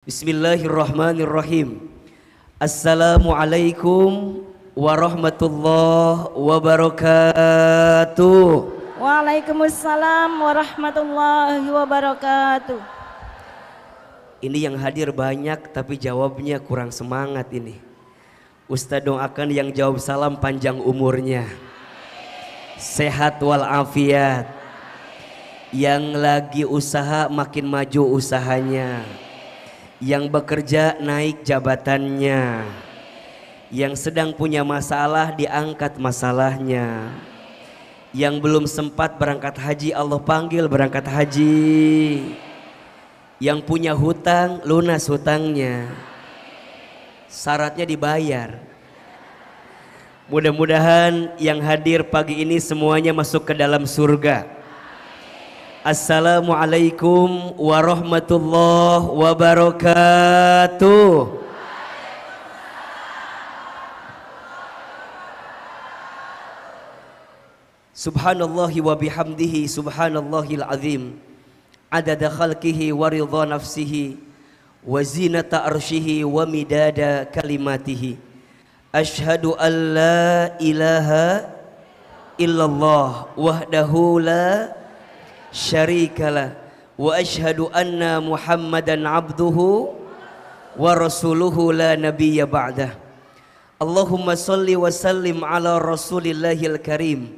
Bismillahirrahmanirrahim. Assalamualaikum warahmatullahi wabarakatuh. Waalaikumsalam warahmatullahi wabarakatuh. Ini yang hadir banyak tapi jawabnya kurang semangat ini. Ustaz doakan yang jawab salam panjang umurnya, sehat walafiat. Yang lagi usaha makin maju usahanya, yang bekerja naik jabatannya, yang sedang punya masalah diangkat masalahnya, yang belum sempat berangkat haji Allah panggil berangkat haji, yang punya hutang lunas hutangnya, syaratnya dibayar. Mudah-mudahan yang hadir pagi ini semuanya masuk ke dalam surga. Assalamualaikum warahmatullahi wabarakatuh. Subhanallahi wa bihamdihi subhanallahil azim. Adada khalqihi wa ridha nafsihi wa zinata arshihi wa midada kalimatihi. Ashhadu an la ilaha illallah wahdahu la syarikalah wa ashhadu anna muhammadan abduhu wa rasuluhu la nabiyya ba'dah. Allahumma salli wa sallim ala rasulillahil karim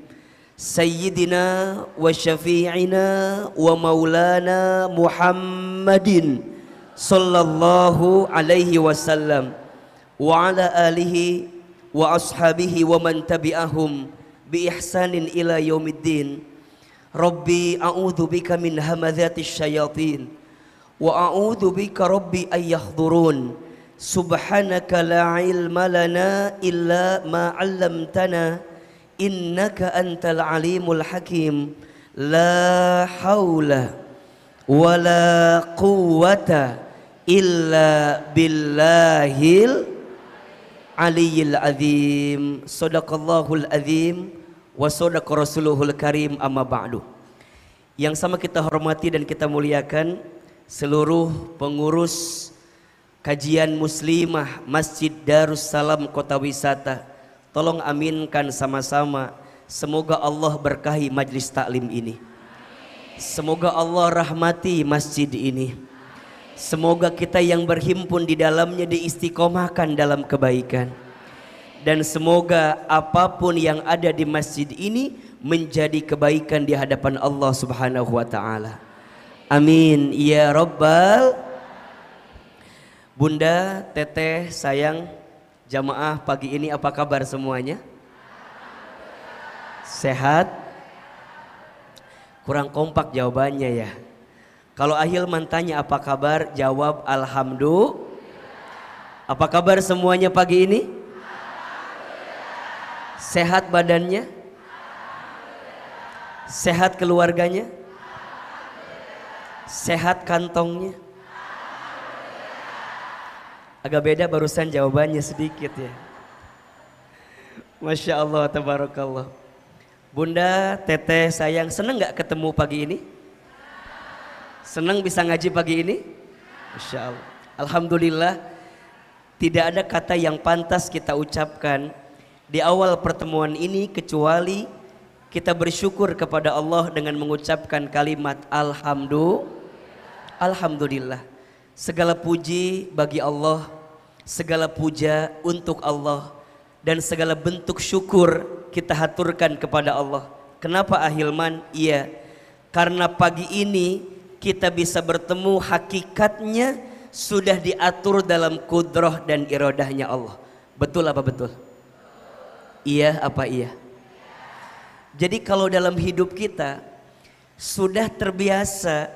sayyidina wa syafi'ina wa maulana muhammadin sallallahu alaihi wasallam wa ala alihi wa ashabihi wa man tabi'ahum bi ihsanin ila yaumiddin. Rabbi a'udzu bika min hamadzati syayatin wa a'udzu bika rabbi ay yahdurun. Subhanaka la ilma lana illa ma 'allamtana innaka antal alimul hakim. La haula wala quwwata illa billahil aliyyil azim. Shadaqallahul azim wa sadaqa rasuluhul karim, amma ba'du. Yang sama kita hormati dan kita muliakan seluruh pengurus kajian muslimah Masjid Darussalam Kota Wisata. Tolong aminkan sama-sama, semoga Allah berkahi majlis taklim ini, semoga Allah rahmati masjid ini, semoga kita yang berhimpun di dalamnya diistiqomahkan dalam kebaikan. Dan semoga apapun yang ada di masjid ini menjadi kebaikan di hadapan Allah Subhanahu wa ta'ala. Amin ya rabbal. Bunda, teteh, sayang, jamaah pagi ini apa kabar semuanya? Sehat? Kurang kompak jawabannya ya. Kalau Ahilman tanya apa kabar, jawab alhamdulillah. Apa kabar semuanya pagi ini? Sehat badannya? Sehat keluarganya? Sehat kantongnya? Agak beda barusan jawabannya sedikit ya. Masya Allah, tabarakallah. Bunda, teteh, sayang, seneng gak ketemu pagi ini? Seneng bisa ngaji pagi ini? Masya Allah. Alhamdulillah, tidak ada kata yang pantas kita ucapkan di awal pertemuan ini kecuali kita bersyukur kepada Allah dengan mengucapkan kalimat Alhamdulillah. Segala puji bagi Allah, segala puja untuk Allah, dan segala bentuk syukur kita haturkan kepada Allah. Kenapa Ahilman? Iya, karena pagi ini kita bisa bertemu hakikatnya sudah diatur dalam kudrah dan iradahnya Allah. Betul apa betul? Iya apa iya? Jadi kalau dalam hidup kita sudah terbiasa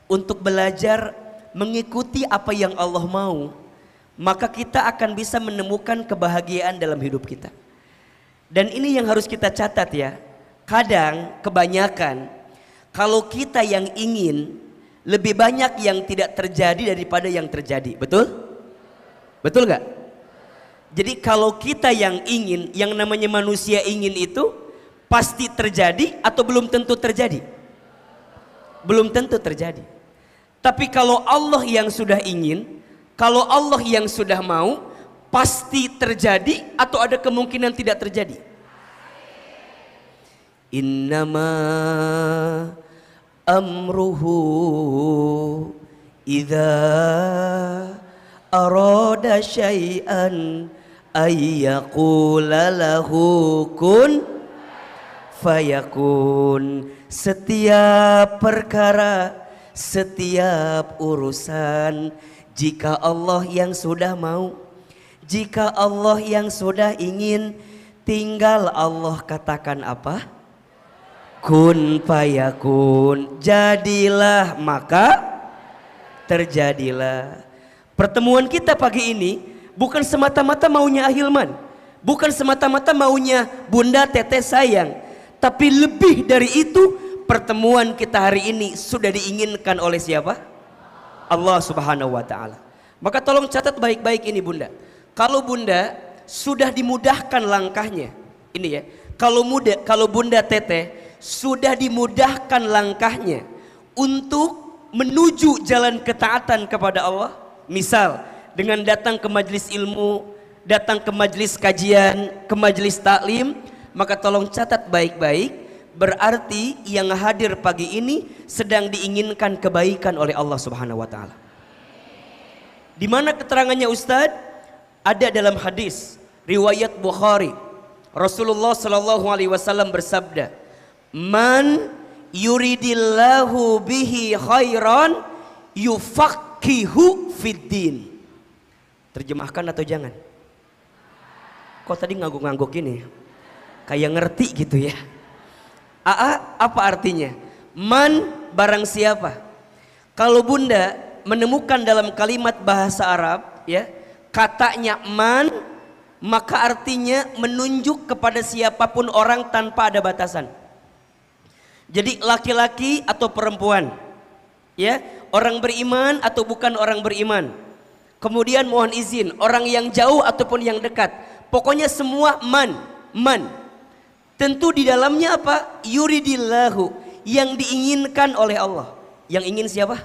untuk belajar mengikuti apa yang Allah mau, maka kita akan bisa menemukan kebahagiaan dalam hidup kita. Dan ini yang harus kita catat ya. Kadang kebanyakan kalau kita yang ingin, lebih banyak yang tidak terjadi daripada yang terjadi. Betul? Betul gak? Jadi kalau kita yang ingin, yang namanya manusia ingin itu pasti terjadi atau belum tentu terjadi? Belum tentu terjadi. Tapi kalau Allah yang sudah ingin, Kalau Allah yang sudah mau, pasti terjadi atau ada kemungkinan tidak terjadi? Innama amruhu idza arada syai'an ayyaqula lahu kun fayakun. Setiap perkara, setiap urusan, jika Allah yang sudah mau, jika Allah yang sudah ingin, tinggal Allah katakan apa? Kun fayakun. Jadilah maka terjadilah. Pertemuan kita pagi ini bukan semata-mata maunya Ahilman, bukan semata-mata maunya Bunda Teteh sayang, tapi lebih dari itu, pertemuan kita hari ini sudah diinginkan oleh siapa? Allah Subhanahu wa Ta'ala. Maka tolong catat baik-baik ini Bunda. Kalau Bunda sudah dimudahkan langkahnya, ini ya, kalau Bunda Teteh sudah dimudahkan langkahnya untuk menuju jalan ketaatan kepada Allah, misal dengan datang ke majelis ilmu, datang ke majelis kajian, ke majelis taklim, maka tolong catat baik-baik, berarti yang hadir pagi ini sedang diinginkan kebaikan oleh Allah Subhanahu wa Ta'ala. Di mana keterangannya Ustadz? Ada dalam hadis riwayat Bukhari. Rasulullah sallallahu alaihi wasallam bersabda, "Man yuridillahu bihi khairan yufaqihu fiddin." Terjemahkan atau jangan? Kok tadi ngangguk-ngangguk ini? Kayak ngerti gitu ya. Apa artinya? Man, barang siapa. Kalau Bunda menemukan dalam kalimat bahasa Arab ya, katanya man, maka artinya menunjuk kepada siapapun orang tanpa ada batasan. Jadi laki-laki atau perempuan, ya, orang beriman atau bukan orang beriman. Kemudian mohon izin, orang yang jauh ataupun yang dekat. Pokoknya semua man. Tentu di dalamnya apa? Yuridillahu, yang diinginkan oleh Allah. Yang ingin siapa?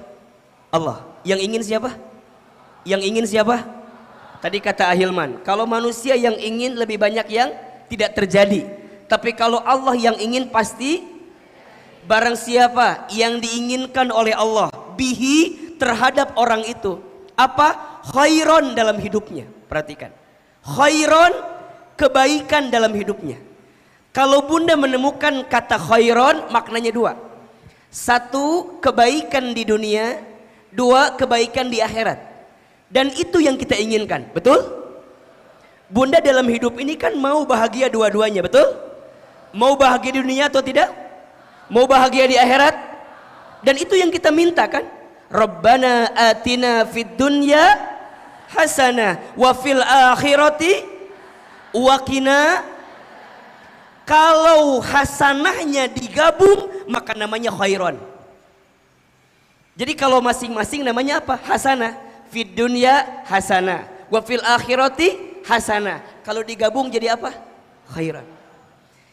Allah. Yang ingin siapa? Yang ingin siapa? Tadi kata Ahilman, kalau manusia yang ingin lebih banyak yang tidak terjadi. Tapi kalau Allah yang ingin pasti. Barang siapa yang diinginkan oleh Allah bihi, terhadap orang itu apa? Khairon dalam hidupnya. Perhatikan, khairon, kebaikan dalam hidupnya. Kalau Bunda menemukan kata khairon, maknanya dua. Satu, kebaikan di dunia. Dua, kebaikan di akhirat. Dan itu yang kita inginkan, betul? Bunda dalam hidup ini kan mau bahagia dua-duanya, betul? Mau bahagia di dunia atau tidak? Mau bahagia di akhirat? Dan itu yang kita minta kan? Rabbana atina fid dunya hasanah wa fil akhirati wa qina. Kalau hasanahnya digabung maka namanya khairon. Jadi kalau masing-masing namanya apa? Hasanah. Fid dunya hasanah wa fil akhirati hasanah. Kalau digabung jadi apa? Khairon.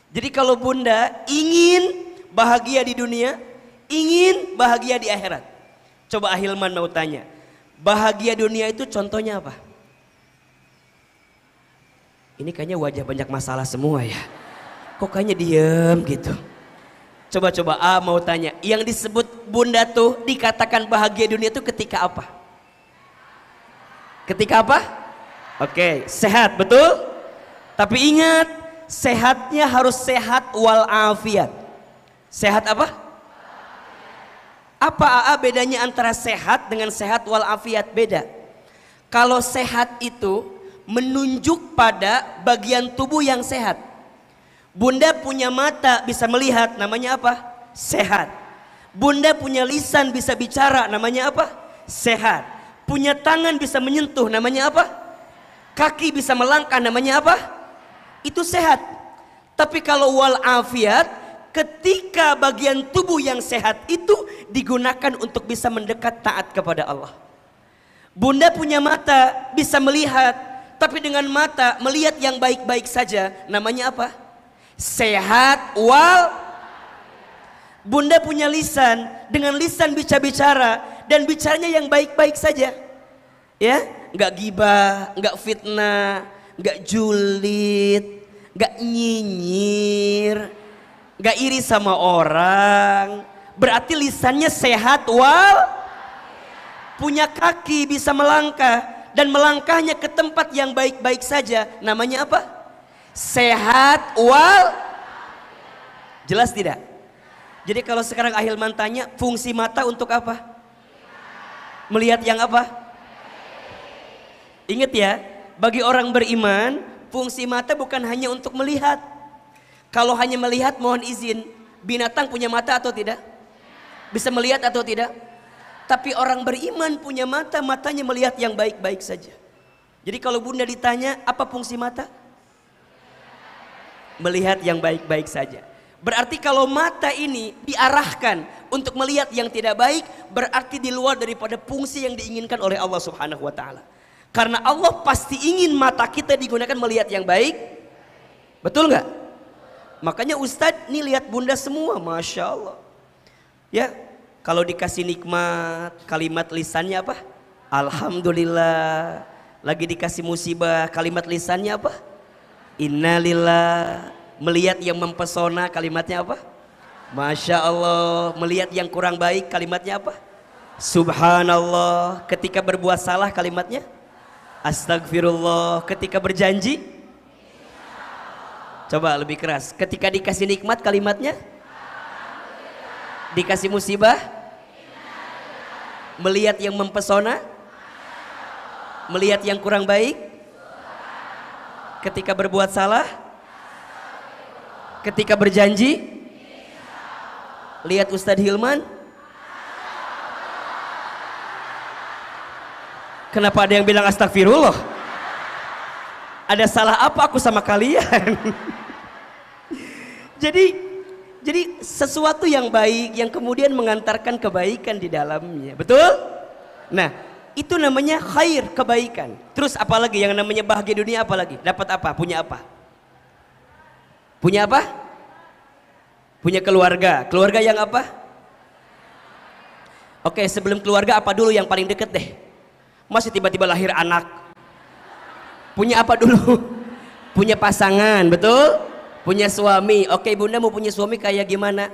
Jadi kalau Bunda ingin bahagia di dunia, ingin bahagia di akhirat. Coba Ahilman mau tanya, bahagia dunia itu contohnya apa? Ini kayaknya wajah banyak masalah semua ya. Kok kayaknya diem gitu. Coba A mau tanya, yang disebut Bunda tuh dikatakan bahagia dunia itu ketika apa? Ketika apa? Oke, sehat, betul? Tapi ingat, sehatnya harus sehat walafiat. Sehat apa? Apa AA bedanya antara sehat dengan sehat walafiat? Beda. Kalau sehat itu menunjuk pada bagian tubuh yang sehat. Bunda punya mata bisa melihat, namanya apa? Sehat. Bunda punya lisan bisa bicara, namanya apa? Sehat. Punya tangan bisa menyentuh, namanya apa? Kaki bisa melangkah, namanya apa? Itu sehat. Tapi kalau walafiat, ketika bagian tubuh yang sehat itu digunakan untuk bisa mendekat taat kepada Allah. Bunda punya mata bisa melihat, tapi dengan mata melihat yang baik-baik saja, namanya apa? Sehat wal. Bunda punya lisan, dengan lisan bisa bicara dan bicaranya yang baik-baik saja, Ya, nggak gibah, nggak fitnah, nggak julid, nggak nyinyir, nggak iri sama orang. Berarti lisannya sehat punya kaki, bisa melangkah, dan melangkahnya ke tempat yang baik-baik saja. Namanya apa? Sehat jelas tidak? Jadi kalau sekarang Ahilman tanya, fungsi mata untuk apa? Melihat yang apa? Ingat ya, bagi orang beriman, fungsi mata bukan hanya untuk melihat. Kalau hanya melihat, mohon izin, binatang punya mata atau tidak? Bisa melihat atau tidak? Tapi orang beriman punya mata, matanya melihat yang baik-baik saja. Jadi kalau bunda ditanya, apa fungsi mata? Melihat yang baik-baik saja. Berarti kalau mata ini diarahkan untuk melihat yang tidak baik, berarti di luar daripada fungsi yang diinginkan oleh Allah Subhanahu wa Ta'ala. Karena Allah pasti ingin mata kita digunakan melihat yang baik. Betul nggak? Makanya Ustadz nih lihat bunda semua, Masya Allah. Ya, kalau dikasih nikmat, kalimat lisannya apa? Alhamdulillah. Lagi dikasih musibah, kalimat lisannya apa? Innalillah. Melihat yang mempesona, kalimatnya apa? Masya Allah. Melihat yang kurang baik, kalimatnya apa? Subhanallah. Ketika berbuat salah, kalimatnya Astagfirullah. Ketika berjanji, coba lebih keras. Ketika dikasih nikmat, kalimatnya dikasih musibah, melihat yang mempesona, melihat yang kurang baik, ketika berbuat salah, ketika berjanji. Lihat Ustadz Hilman. Kenapa ada yang bilang astagfirullah? Ada salah apa aku sama kalian? Jadi sesuatu yang baik yang kemudian mengantarkan kebaikan di dalamnya. Betul? Nah, itu namanya khair, kebaikan. Terus apalagi yang namanya bahagia dunia, apalagi? Dapat apa? Punya apa? Punya apa? Punya keluarga. Keluarga yang apa? Oke, sebelum keluarga apa dulu yang paling deket deh? Masih tiba-tiba lahir anak. Punya apa dulu? Punya pasangan, betul? Punya suami. Oke, bunda mau punya suami kayak gimana?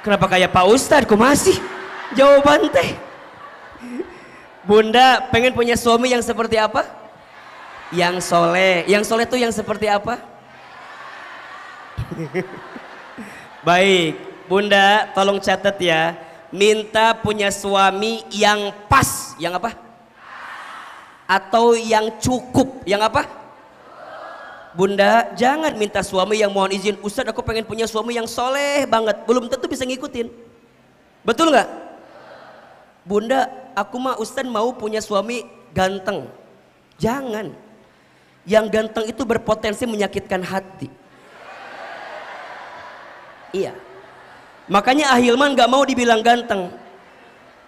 Kenapa kayak Pak Ustadz? Kok masih jawaban teh? Bunda pengen punya suami yang seperti apa? Yang soleh. Yang soleh tuh yang seperti apa? Baik, bunda tolong catat ya. Minta punya suami yang pas. Yang apa? Atau yang cukup. Yang apa? Bunda jangan minta suami yang mohon izin, Ustadz aku pengen punya suami yang soleh banget. Belum tentu bisa ngikutin. Betul nggak? Bunda aku mah Ustadz mau punya suami ganteng. Jangan. Yang ganteng itu berpotensi menyakitkan hati. Iya. Makanya Ahilman gak mau dibilang ganteng,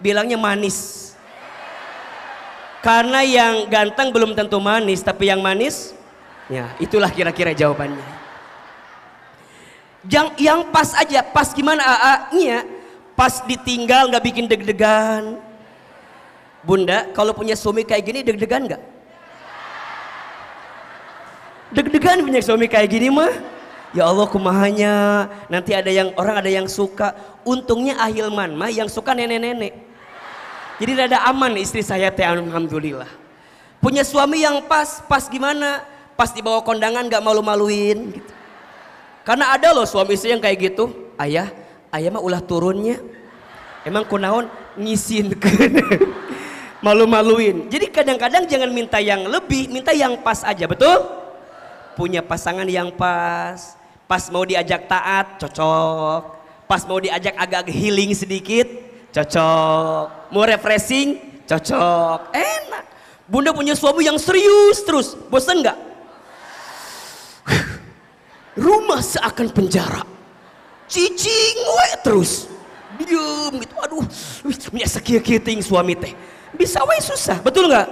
bilangnya manis. Karena yang ganteng belum tentu manis, tapi yang manis, ya itulah kira-kira jawabannya. Yang pas aja, pas gimana AA-nya? Pas ditinggal gak bikin deg-degan. Bunda, kalau punya suami kayak gini deg-degan gak? Deg-degan punya suami kayak gini mah. Ya Allah kumahanya, nanti ada yang suka. Untungnya Ahilman mah yang suka nenek-nenek. Jadi rada aman istri saya teh, alhamdulillah. Punya suami yang pas gimana? Pas dibawa kondangan gak malu-maluin gitu. Karena ada loh suami istri yang kayak gitu. Ayah mah ulah turunnya. Emang kunaon ngisinkeun. Malu-maluin. Jadi kadang-kadang jangan minta yang lebih, minta yang pas aja, betul? Punya pasangan yang pas mau diajak taat cocok, pas mau diajak agak healing sedikit cocok, mau refreshing cocok, enak. Bunda punya suami yang serius terus, bosan nggak? Rumah seakan penjara, cicing we terus, diem gitu. Aduh, punya sekian ting suami teh, bisa we susah, betul nggak?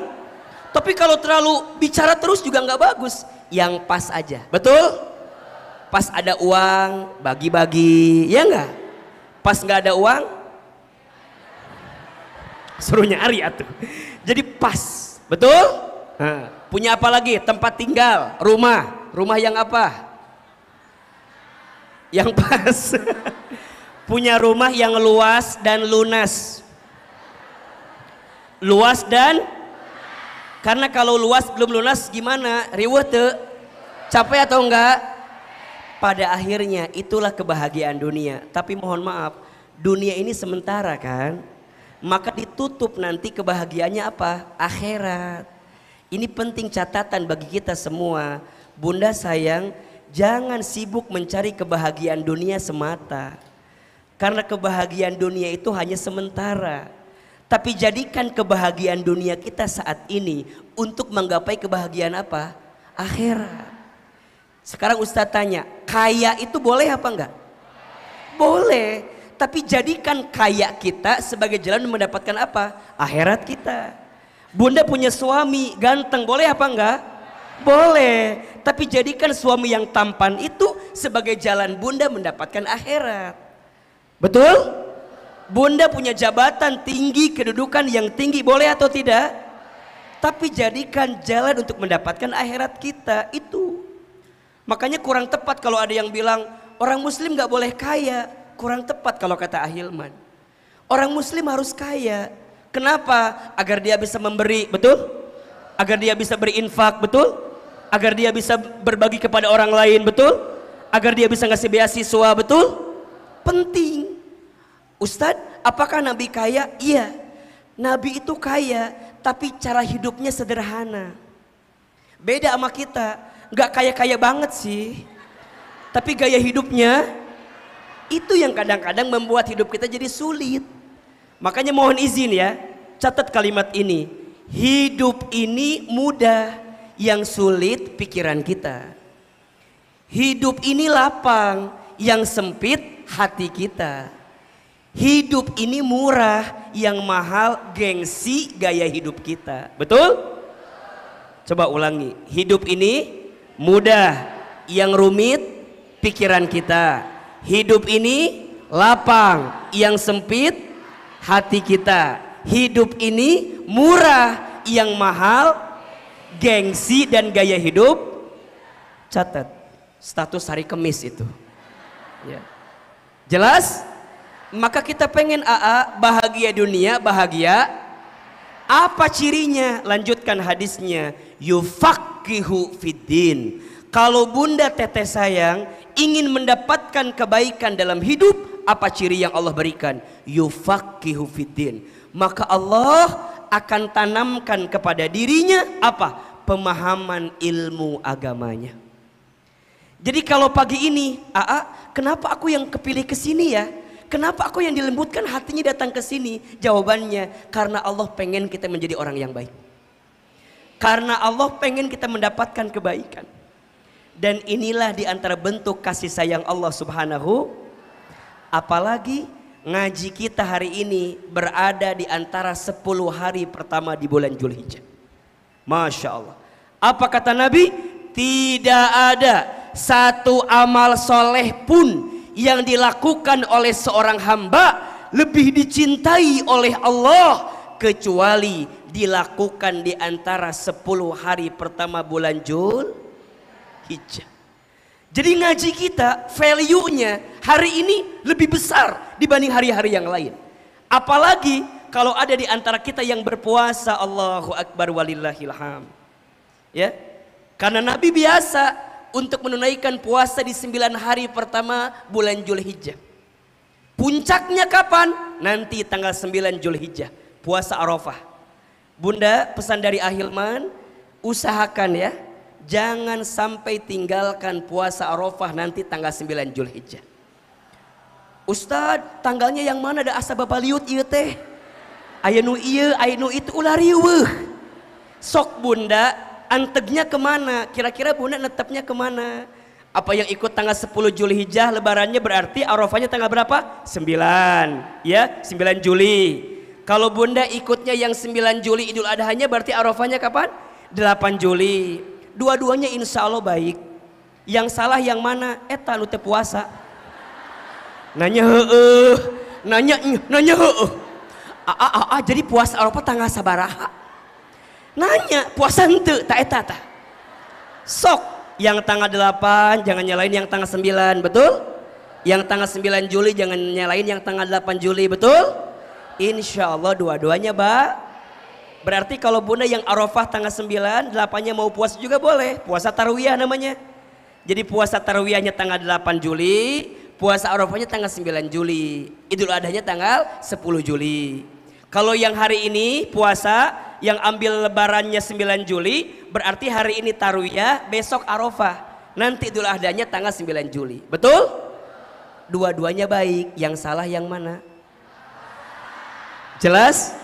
Tapi kalau terlalu bicara terus juga nggak bagus. Yang pas aja, betul? Pas ada uang bagi-bagi, ya nggak? Pas nggak ada uang, Suruh nyari atuh. Jadi pas, betul? Nah, punya apa lagi? Tempat tinggal, rumah. Rumah yang apa? Yang pas. Punya rumah yang luas dan lunas. Luas dan, karena kalau luas belum lunas gimana? Riweuh teu? Capek atau enggak? Pada akhirnya itulah kebahagiaan dunia. Tapi mohon maaf, dunia ini sementara kan? Maka ditutup nanti kebahagiaannya apa? Akhirat. Ini penting catatan bagi kita semua. Bunda sayang, jangan sibuk mencari kebahagiaan dunia semata. Karena kebahagiaan dunia itu hanya sementara. Tapi jadikan kebahagiaan dunia kita saat ini untuk menggapai kebahagiaan apa? Akhirat. Sekarang Ustadz tanya, kaya itu boleh apa enggak? Boleh. Tapi jadikan kaya kita sebagai jalan mendapatkan apa? Akhirat kita. Bunda punya suami ganteng, boleh apa enggak? Boleh. Tapi jadikan suami yang tampan itu sebagai jalan Bunda mendapatkan akhirat. Betul? Bunda punya jabatan tinggi, kedudukan yang tinggi, boleh atau tidak? Tapi jadikan jalan untuk mendapatkan akhirat kita itu. Makanya kurang tepat kalau ada yang bilang orang muslim gak boleh kaya. Kurang tepat kalau kata Ahilman. Orang muslim harus kaya. Kenapa? Agar dia bisa memberi, betul? Agar dia bisa berinfak, betul? Agar dia bisa berbagi kepada orang lain, betul? Agar dia bisa ngasih beasiswa, betul? Penting. Ustadz, apakah Nabi kaya? Iya. Nabi itu kaya, tapi cara hidupnya sederhana. Beda sama kita. Gak kaya-kaya banget sih, tapi gaya hidupnya itu yang kadang-kadang membuat hidup kita jadi sulit. Makanya mohon izin ya, catat kalimat ini. Hidup ini mudah, yang sulit pikiran kita. Hidup ini lapang, yang sempit hati kita. Hidup ini murah, yang mahal gengsi gaya hidup kita. Betul? Coba ulangi. Hidup ini mudah, yang rumit pikiran kita. Hidup ini lapang, yang sempit hati kita. Hidup ini murah, yang mahal gengsi dan gaya hidup. Catat status hari Kemis itu ya. Jelas? Maka kita pengen bahagia dunia, bahagia apa cirinya? Lanjutkan hadisnya. Yufaqihu fiddin. Kalau Bunda Teteh sayang ingin mendapatkan kebaikan dalam hidup, apa ciri yang Allah berikan? Yufaqihu fiddin. Maka Allah akan tanamkan kepada dirinya apa? Pemahaman ilmu agamanya. Jadi kalau pagi ini, kenapa aku yang kepilih ke sini ya? Kenapa aku yang dilembutkan hatinya datang ke sini? Jawabannya, karena Allah pengen kita menjadi orang yang baik. Karena Allah pengen kita mendapatkan kebaikan. Dan inilah diantara bentuk kasih sayang Allah subhanahu. Apalagi ngaji kita hari ini berada di antara 10 hari pertama di bulan Zulhijjah. Masya Allah. Apa kata Nabi? Tidak ada satu amal soleh pun yang dilakukan oleh seorang hamba lebih dicintai oleh Allah kecuali dilakukan di antara 10 hari pertama bulan Zulhijjah. Jadi ngaji kita value-nya hari ini lebih besar dibanding hari-hari yang lain. Apalagi kalau ada di antara kita yang berpuasa. Allahu Akbar walillahilham. Ya. Karena Nabi biasa untuk menunaikan puasa di 9 hari pertama bulan Zulhijjah. Puncaknya kapan? Nanti tanggal 9 Zulhijjah, puasa Arafah. Bunda, pesan dari Ahilman, usahakan ya, jangan sampai tinggalkan puasa Arafah nanti tanggal 9 Zulhijjah. Ustadz, tanggalnya yang mana? Ada asa babaliut ieu teh. Aya nu ieu, aya nu itu ulah riweuh. Sok Bunda, antegnya kemana? Kira-kira Bunda netepnya kemana? Apa yang ikut tanggal 10 Zulhijjah lebarannya berarti Arafahnya tanggal berapa? 9 ya, 9 Juli. Kalau Bunda ikutnya yang 9 Juli Idul Adhanya berarti Arafahnya kapan? 8 Juli. Dua-duanya insya Allah baik. Yang salah yang mana? Eta nu teu puasa. Nanya heeh, nanya heeh. Jadi puasa Arafah tanggal sabaraha? Nanya, puasa henteu tak eta tah. Sok yang tanggal 8 jangan nyalain yang tanggal 9, betul? Yang tanggal 9 Juli jangan nyalain yang tanggal 8 Juli, betul? Insya Allah dua-duanya berarti kalau bunda yang Arafah tanggal 9, 8-nya mau puasa juga boleh. Puasa Tarwiyah namanya. Jadi puasa Tarwiyahnya tanggal 8 Juli, puasa Arafahnya tanggal 9 Juli. Idul Adhanya tanggal 10 Juli. Kalau yang hari ini puasa yang ambil lebarannya 9 Juli, berarti hari ini Tarwiyah, besok Arafah. Nanti Idul Adhanya tanggal 9 Juli. Betul? Dua-duanya baik. Yang salah yang mana? Jelas?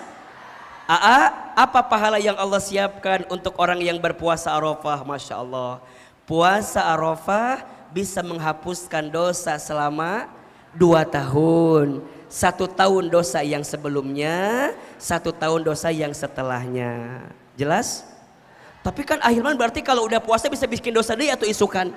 Apa pahala yang Allah siapkan untuk orang yang berpuasa Arafah? Masya Allah. Puasa Arafah bisa menghapuskan dosa selama 2 tahun. 1 tahun dosa yang sebelumnya, 1 tahun dosa yang setelahnya. Jelas? Tapi kan akhirnya berarti kalau udah puasa bisa bikin dosa dia atau isukan?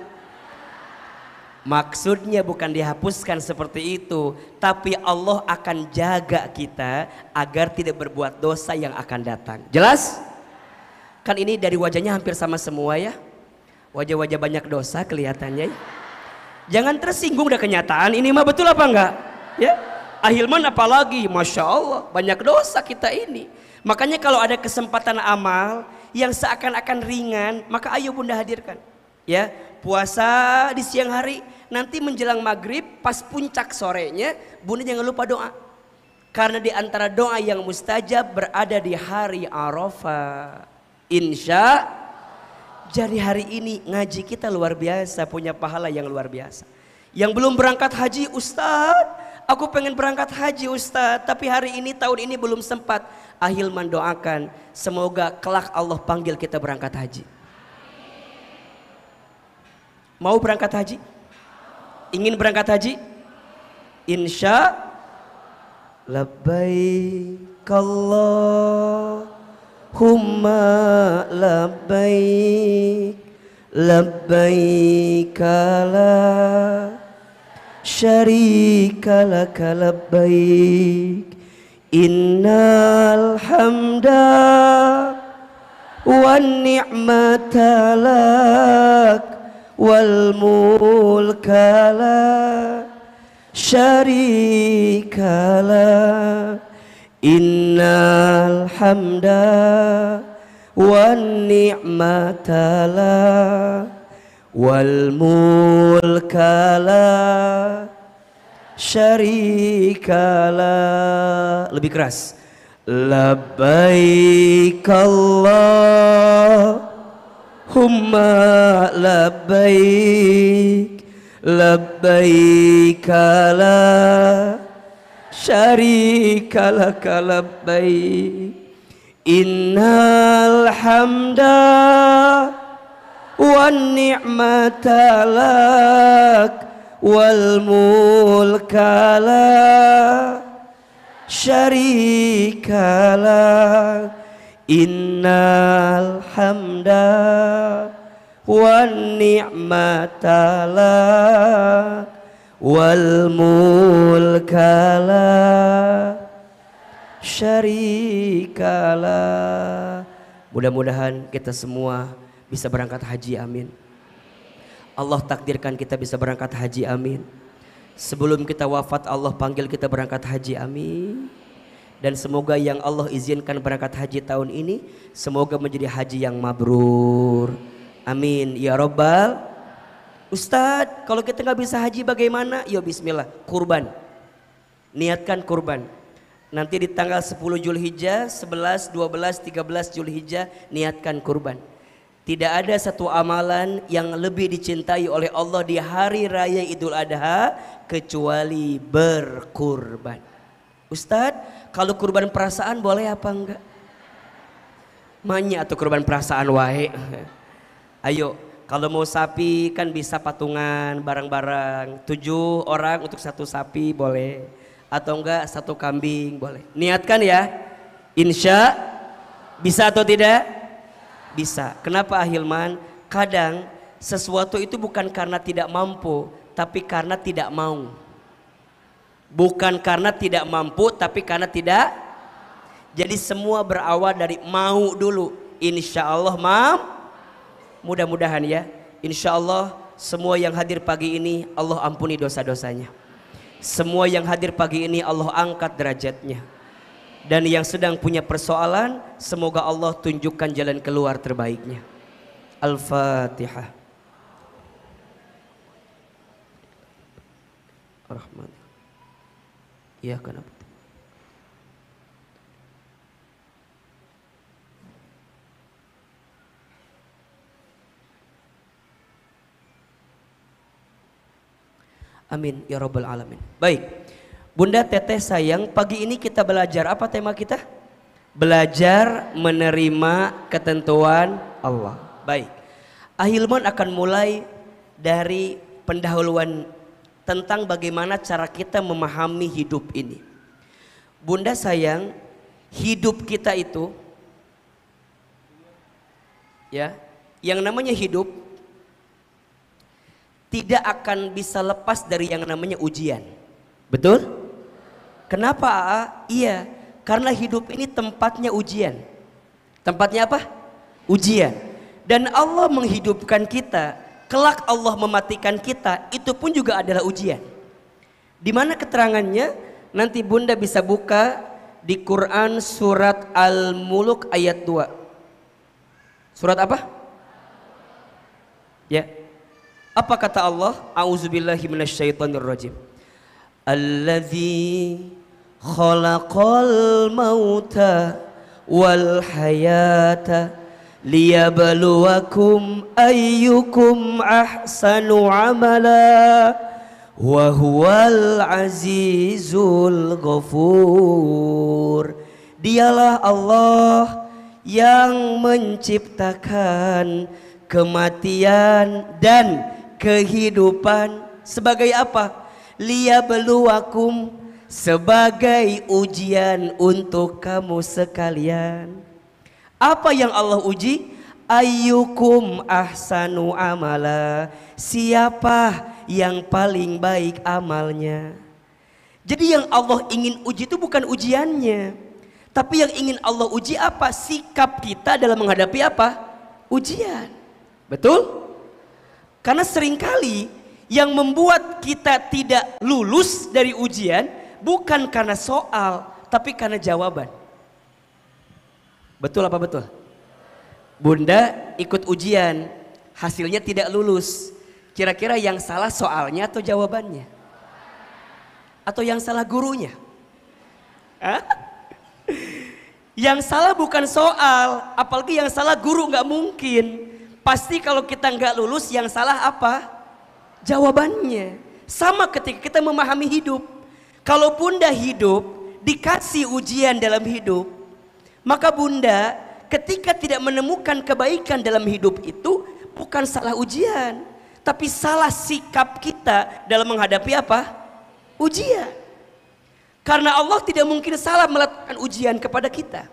Maksudnya bukan dihapuskan seperti itu, tapi Allah akan jaga kita agar tidak berbuat dosa yang akan datang. Jelas? Kan ini dari wajahnya hampir sama semua ya. Wajah-wajah banyak dosa kelihatannya. Jangan tersinggung udah kenyataan, ini mah betul apa enggak? Ya. Ahilman apalagi, Masya Allah banyak dosa kita ini. Makanya kalau ada kesempatan amal yang seakan-akan ringan, maka ayo bunda hadirkan. Ya, puasa di siang hari, nanti menjelang maghrib pas puncak sorenya bunda jangan lupa doa. Karena di antara doa yang mustajab berada di hari Arafah. Insya jadi hari ini ngaji kita luar biasa, punya pahala yang luar biasa. Yang belum berangkat haji, Ustadz, aku pengen berangkat haji Ustadz, tapi hari ini tahun ini belum sempat. Ahilman doakan semoga kelak Allah panggil kita berangkat haji. Mau berangkat haji? Ingin berangkat haji? Insya labbaik Allahumma labbaik labbaik la syarika laka labbaik innal hamda wan ni'mata lak wal mulka la syarika lak innal hamda wan ni'mata lak wal mulka la syarikalah. Lebih keras. Labbaik Allahumma labbaik labbaik la syarika laka labbaik innal hamda wan ni'mata lak wal mulka la syarika lak innal hamda wan ni'mata lak wal mulka la syarika lak. Mudah-mudahan kita semua bisa berangkat haji, amin. Allah takdirkan kita bisa berangkat haji, amin. Sebelum kita wafat Allah panggil kita berangkat haji, amin. Dan semoga yang Allah izinkan berangkat haji tahun ini semoga menjadi haji yang mabrur, amin ya robbal. Ustadz, kalau kita nggak bisa haji bagaimana? Yo bismillah, kurban. Niatkan kurban. Nanti di tanggal 10 Zulhijjah, 11, 12, 13 Zulhijjah niatkan kurban. Tidak ada satu amalan yang lebih dicintai oleh Allah di hari raya Idul Adha kecuali berkurban. Ustadz, kalau kurban perasaan boleh apa enggak? Manya atau kurban perasaan wae. Ayo, kalau mau sapi kan bisa patungan barang-barang. 7 orang untuk 1 sapi boleh. Atau enggak 1 kambing boleh. Niatkan ya. Insya bisa atau tidak? Bisa. Kenapa Ahilman? Kadang sesuatu itu bukan karena tidak mampu, tapi karena tidak mau. Bukan karena tidak mampu, tapi karena tidak Jadi semua berawal dari mau dulu. Insya Allah mudah-mudahan ya. Insya Allah semua yang hadir pagi ini Allah ampuni dosa-dosanya. Semua yang hadir pagi ini Allah angkat derajatnya. Dan yang sedang punya persoalan, semoga Allah tunjukkan jalan keluar terbaiknya. Al-Fatihah. Rahman. Iya kenapa? Amin ya rabbal alamin. Baik, Bunda Teteh sayang, pagi ini kita belajar apa tema kita? Belajar menerima ketentuan Allah. Baik, Ahilman akan mulai dari pendahuluan tentang bagaimana cara kita memahami hidup ini. Bunda sayang, hidup kita itu ya, yang namanya hidup tidak akan bisa lepas dari yang namanya ujian. Betul? Kenapa AA? Iya, karena hidup ini tempatnya ujian. Tempatnya apa? Ujian. Dan Allah menghidupkan kita, kelak Allah mematikan kita, itu pun juga adalah ujian. Di mana keterangannya? Nanti Bunda bisa buka di Quran surat Al-Mulk ayat 2. Surat apa? Ya. Apa kata Allah? A'udzubillahi minasyaitonirrajim. Alladzi khalaqal mauta wal hayata liyabluwakum ayyukum ahsanu amala wa huwal azizul ghafur. Dialah Allah yang menciptakan kematian dan kehidupan sebagai apa? Liyabluwakum, sebagai ujian untuk kamu sekalian. Apa yang Allah uji? Ayyukum ahsanu amala, siapa yang paling baik amalnya. Jadi yang Allah ingin uji itu bukan ujiannya, tapi yang ingin Allah uji apa? Sikap kita dalam menghadapi apa? Ujian. Betul? Karena seringkali yang membuat kita tidak lulus dari ujian bukan karena soal, tapi karena jawaban. Betul apa betul? Bunda ikut ujian, hasilnya tidak lulus. Kira-kira yang salah soalnya atau jawabannya? Atau yang salah gurunya? Hah? Yang salah bukan soal, apalagi yang salah guru, nggak mungkin. Pasti kalau kita nggak lulus, yang salah apa? Jawabannya. Sama ketika kita memahami hidup. Kalau Bunda hidup, dikasih ujian dalam hidup, maka Bunda ketika tidak menemukan kebaikan dalam hidup itu, bukan salah ujian, tapi salah sikap kita dalam menghadapi apa? Ujian. Karena Allah tidak mungkin salah meletakkan ujian kepada kita.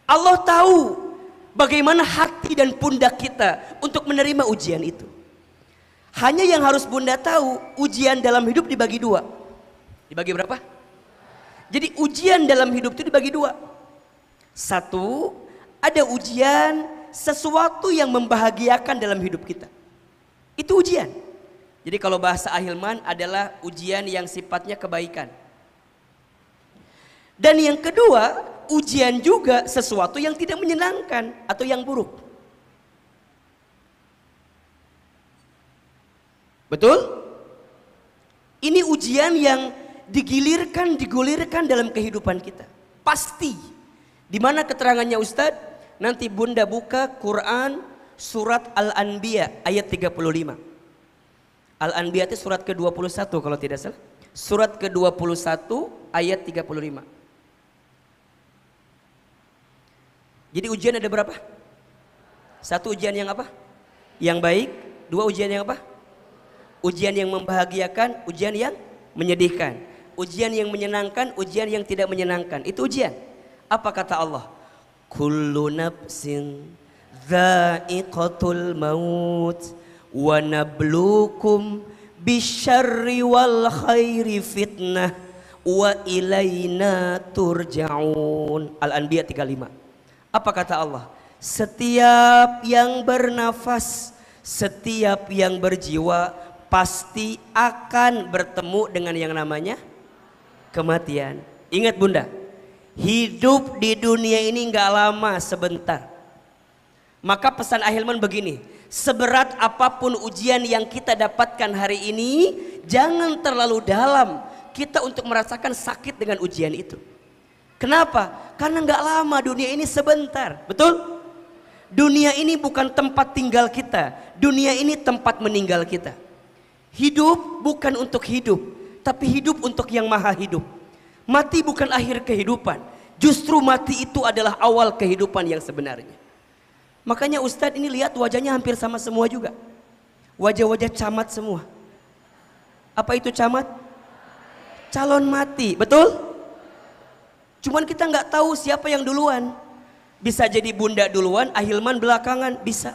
Allah tahu bagaimana hati dan pundak kita untuk menerima ujian itu. Hanya yang harus Bunda tahu, ujian dalam hidup dibagi dua. Dibagi berapa? Jadi ujian dalam hidup itu dibagi dua. Satu, ada ujian sesuatu yang membahagiakan dalam hidup kita. Itu ujian. Jadi kalau bahasa Ahilman adalah ujian yang sifatnya kebaikan. Dan yang kedua, ujian juga sesuatu yang tidak menyenangkan atau yang buruk. Betul? Ini ujian yang digulirkan dalam kehidupan kita. Pasti. Di mana keterangannya Ustadz? Nanti Bunda buka Quran surat Al-Anbiya ayat 35. Al-Anbiya itu surat ke-21 kalau tidak salah. Surat ke-21 ayat 35. Jadi ujian ada berapa? Satu ujian yang apa? Yang baik. Dua ujian yang apa? Ujian yang membahagiakan, ujian yang menyedihkan. Ujian yang menyenangkan, ujian yang tidak menyenangkan. Itu ujian. Apa kata Allah? Kullu nafsin dha'iqatul maut wa nabluukum bisyarri wal khairi fitnah wa ilaina turja'un. Al-Anbiya 35. Apa kata Allah? Setiap yang bernafas, setiap yang berjiwa pasti akan bertemu dengan yang namanya kematian. Ingat bunda, hidup di dunia ini nggak lama, sebentar. Maka pesan Ahilman begini, seberat apapun ujian yang kita dapatkan hari ini, jangan terlalu dalam kita untuk merasakan sakit dengan ujian itu. Kenapa? Karena nggak lama, dunia ini sebentar, betul? Dunia ini bukan tempat tinggal kita, dunia ini tempat meninggal kita. Hidup bukan untuk hidup, tapi hidup untuk yang maha hidup. Mati bukan akhir kehidupan, justru mati itu adalah awal kehidupan yang sebenarnya. Makanya Ustadz ini lihat wajahnya hampir sama semua juga. Wajah-wajah camat semua. Apa itu camat? Calon mati, betul? Cuman kita nggak tahu siapa yang duluan. Bisa jadi bunda duluan, Ahilman belakangan, bisa.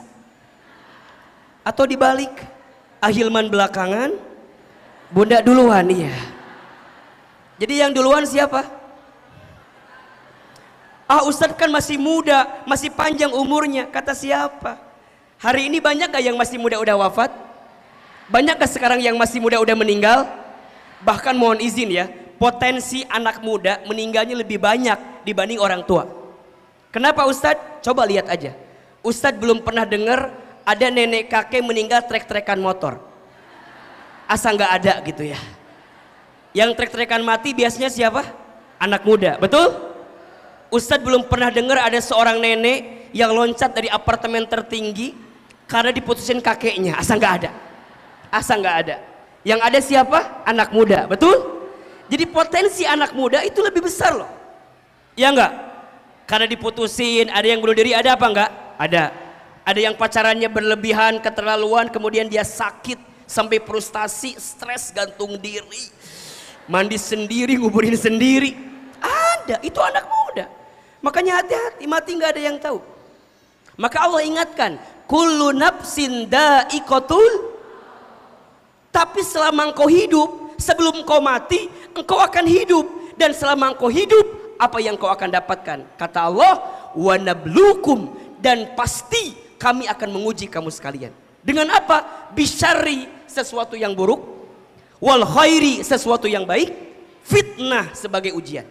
Atau dibalik, Ahilman belakangan, bunda duluan, iya. Jadi yang duluan siapa? Ah, Ustadz kan masih muda, masih panjang umurnya. Kata siapa? Hari ini banyak gak yang masih muda udah wafat? Banyak gak sekarang yang masih muda udah meninggal? Bahkan mohon izin ya, potensi anak muda meninggalnya lebih banyak dibanding orang tua. Kenapa Ustadz? Coba lihat aja. Ustadz belum pernah dengar ada nenek kakek meninggal trek-trekan motor. Asa nggak ada gitu ya. Yang trek-trekan mati biasanya siapa? Anak muda, betul? Ustadz belum pernah dengar ada seorang nenek yang loncat dari apartemen tertinggi karena diputusin kakeknya. Asa nggak ada. Asa nggak ada. Yang ada siapa? Anak muda, betul? Jadi potensi anak muda itu lebih besar loh. Ya enggak? Karena diputusin, ada yang bunuh diri, ada apa enggak? Ada. Ada yang pacarannya berlebihan, keterlaluan, kemudian dia sakit sampai frustasi, stres, gantung diri, mandi sendiri, nguburin sendiri. Ada, itu anak muda. Makanya hati-hati, mati nggak ada yang tahu. Maka Allah ingatkan, kullu nafsin dha'iqatul. Tapi selama engkau hidup, sebelum engkau mati, engkau akan hidup. Dan selama engkau hidup, apa yang kau akan dapatkan? Kata Allah, wa nablukum, dan pasti kami akan menguji kamu sekalian. Dengan apa? Bisyarri, sesuatu yang buruk, wal khairi, sesuatu yang baik, fitnah sebagai ujian.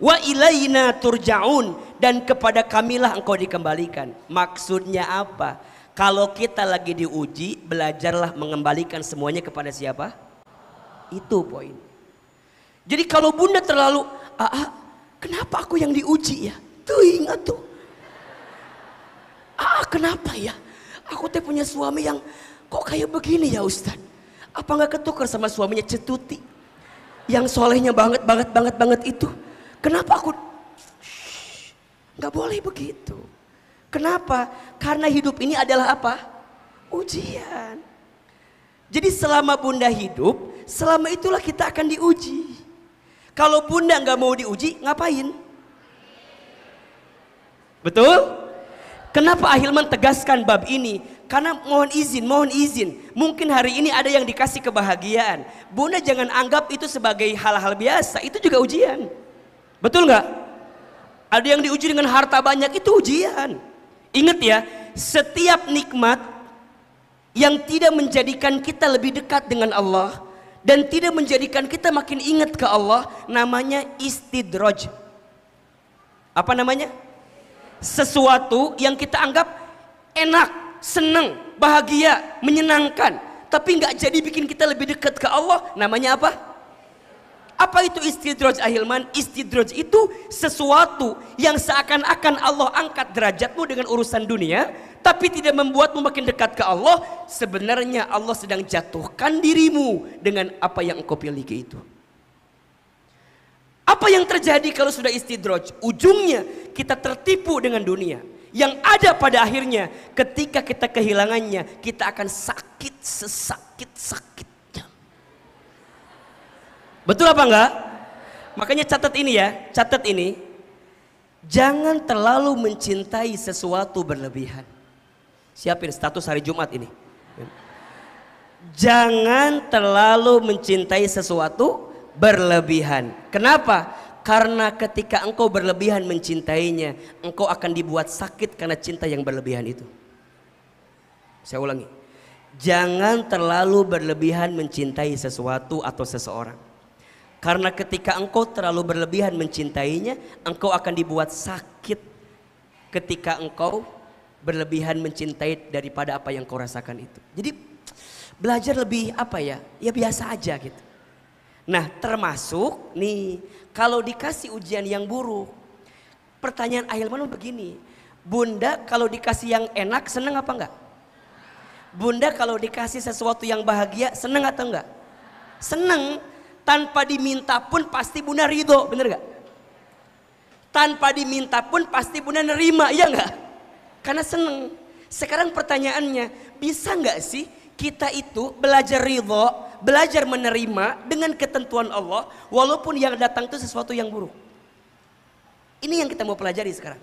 Wa ilaina turja'un, dan kepada kamilah engkau dikembalikan. Maksudnya apa? Kalau kita lagi diuji, belajarlah mengembalikan semuanya kepada siapa? Itu poin. Jadi kalau bunda terlalu, kenapa aku yang diuji ya? Tuh ingat tuh. Kenapa ya? Aku teh punya suami yang kok kayak begini ya Ustadz? Apa nggak ketukar sama suaminya Cetuti? Yang solehnya banget itu. Kenapa aku? Nggak boleh begitu. Kenapa? Karena hidup ini adalah apa? Ujian. Jadi selama bunda hidup, selama itulah kita akan diuji. Kalau bunda nggak mau diuji, ngapain? Betul? Kenapa Ahilman tegaskan bab ini? Karena mohon izin. Mungkin hari ini ada yang dikasih kebahagiaan. Bunda jangan anggap itu sebagai hal-hal biasa. Itu juga ujian. Betul nggak? Ada yang diuji dengan harta banyak, itu ujian. Ingat ya, setiap nikmat yang tidak menjadikan kita lebih dekat dengan Allah dan tidak menjadikan kita makin ingat ke Allah, namanya istidraj. Apa namanya? Sesuatu yang kita anggap enak, senang, bahagia, menyenangkan, tapi nggak jadi bikin kita lebih dekat ke Allah, namanya apa? Apa itu istidraj Ahilman? Istidraj itu sesuatu yang seakan-akan Allah angkat derajatmu dengan urusan dunia, tapi tidak membuatmu makin dekat ke Allah. Sebenarnya Allah sedang jatuhkan dirimu dengan apa yang engkau miliki itu. Apa yang terjadi kalau sudah istidraj? Ujungnya kita tertipu dengan dunia. Yang ada pada akhirnya ketika kita kehilangannya, kita akan sakit sesakit-sakitnya. Betul apa enggak? Makanya catat ini ya, catat ini. Jangan terlalu mencintai sesuatu berlebihan. Siapin status hari Jumat ini. Jangan terlalu mencintai sesuatu berlebihan. Kenapa? Karena ketika engkau berlebihan mencintainya, engkau akan dibuat sakit karena cinta yang berlebihan itu. Saya ulangi, jangan terlalu berlebihan mencintai sesuatu atau seseorang. Karena ketika engkau terlalu berlebihan mencintainya, engkau akan dibuat sakit ketika engkau berlebihan mencintai daripada apa yang kau rasakan itu. Jadi belajar lebih apa ya? Ya biasa aja gitu. Nah, termasuk nih kalau dikasih ujian yang buruk. Pertanyaan Ahilman begini, Bunda kalau dikasih yang enak seneng apa enggak? Bunda kalau dikasih sesuatu yang bahagia seneng atau enggak? Seneng. Tanpa diminta pun pasti Bunda ridho, bener gak? Tanpa diminta pun pasti Bunda nerima, iya gak? Karena seneng. Sekarang pertanyaannya, bisa gak sih kita itu belajar ridho, belajar menerima dengan ketentuan Allah, walaupun yang datang itu sesuatu yang buruk? Ini yang kita mau pelajari sekarang.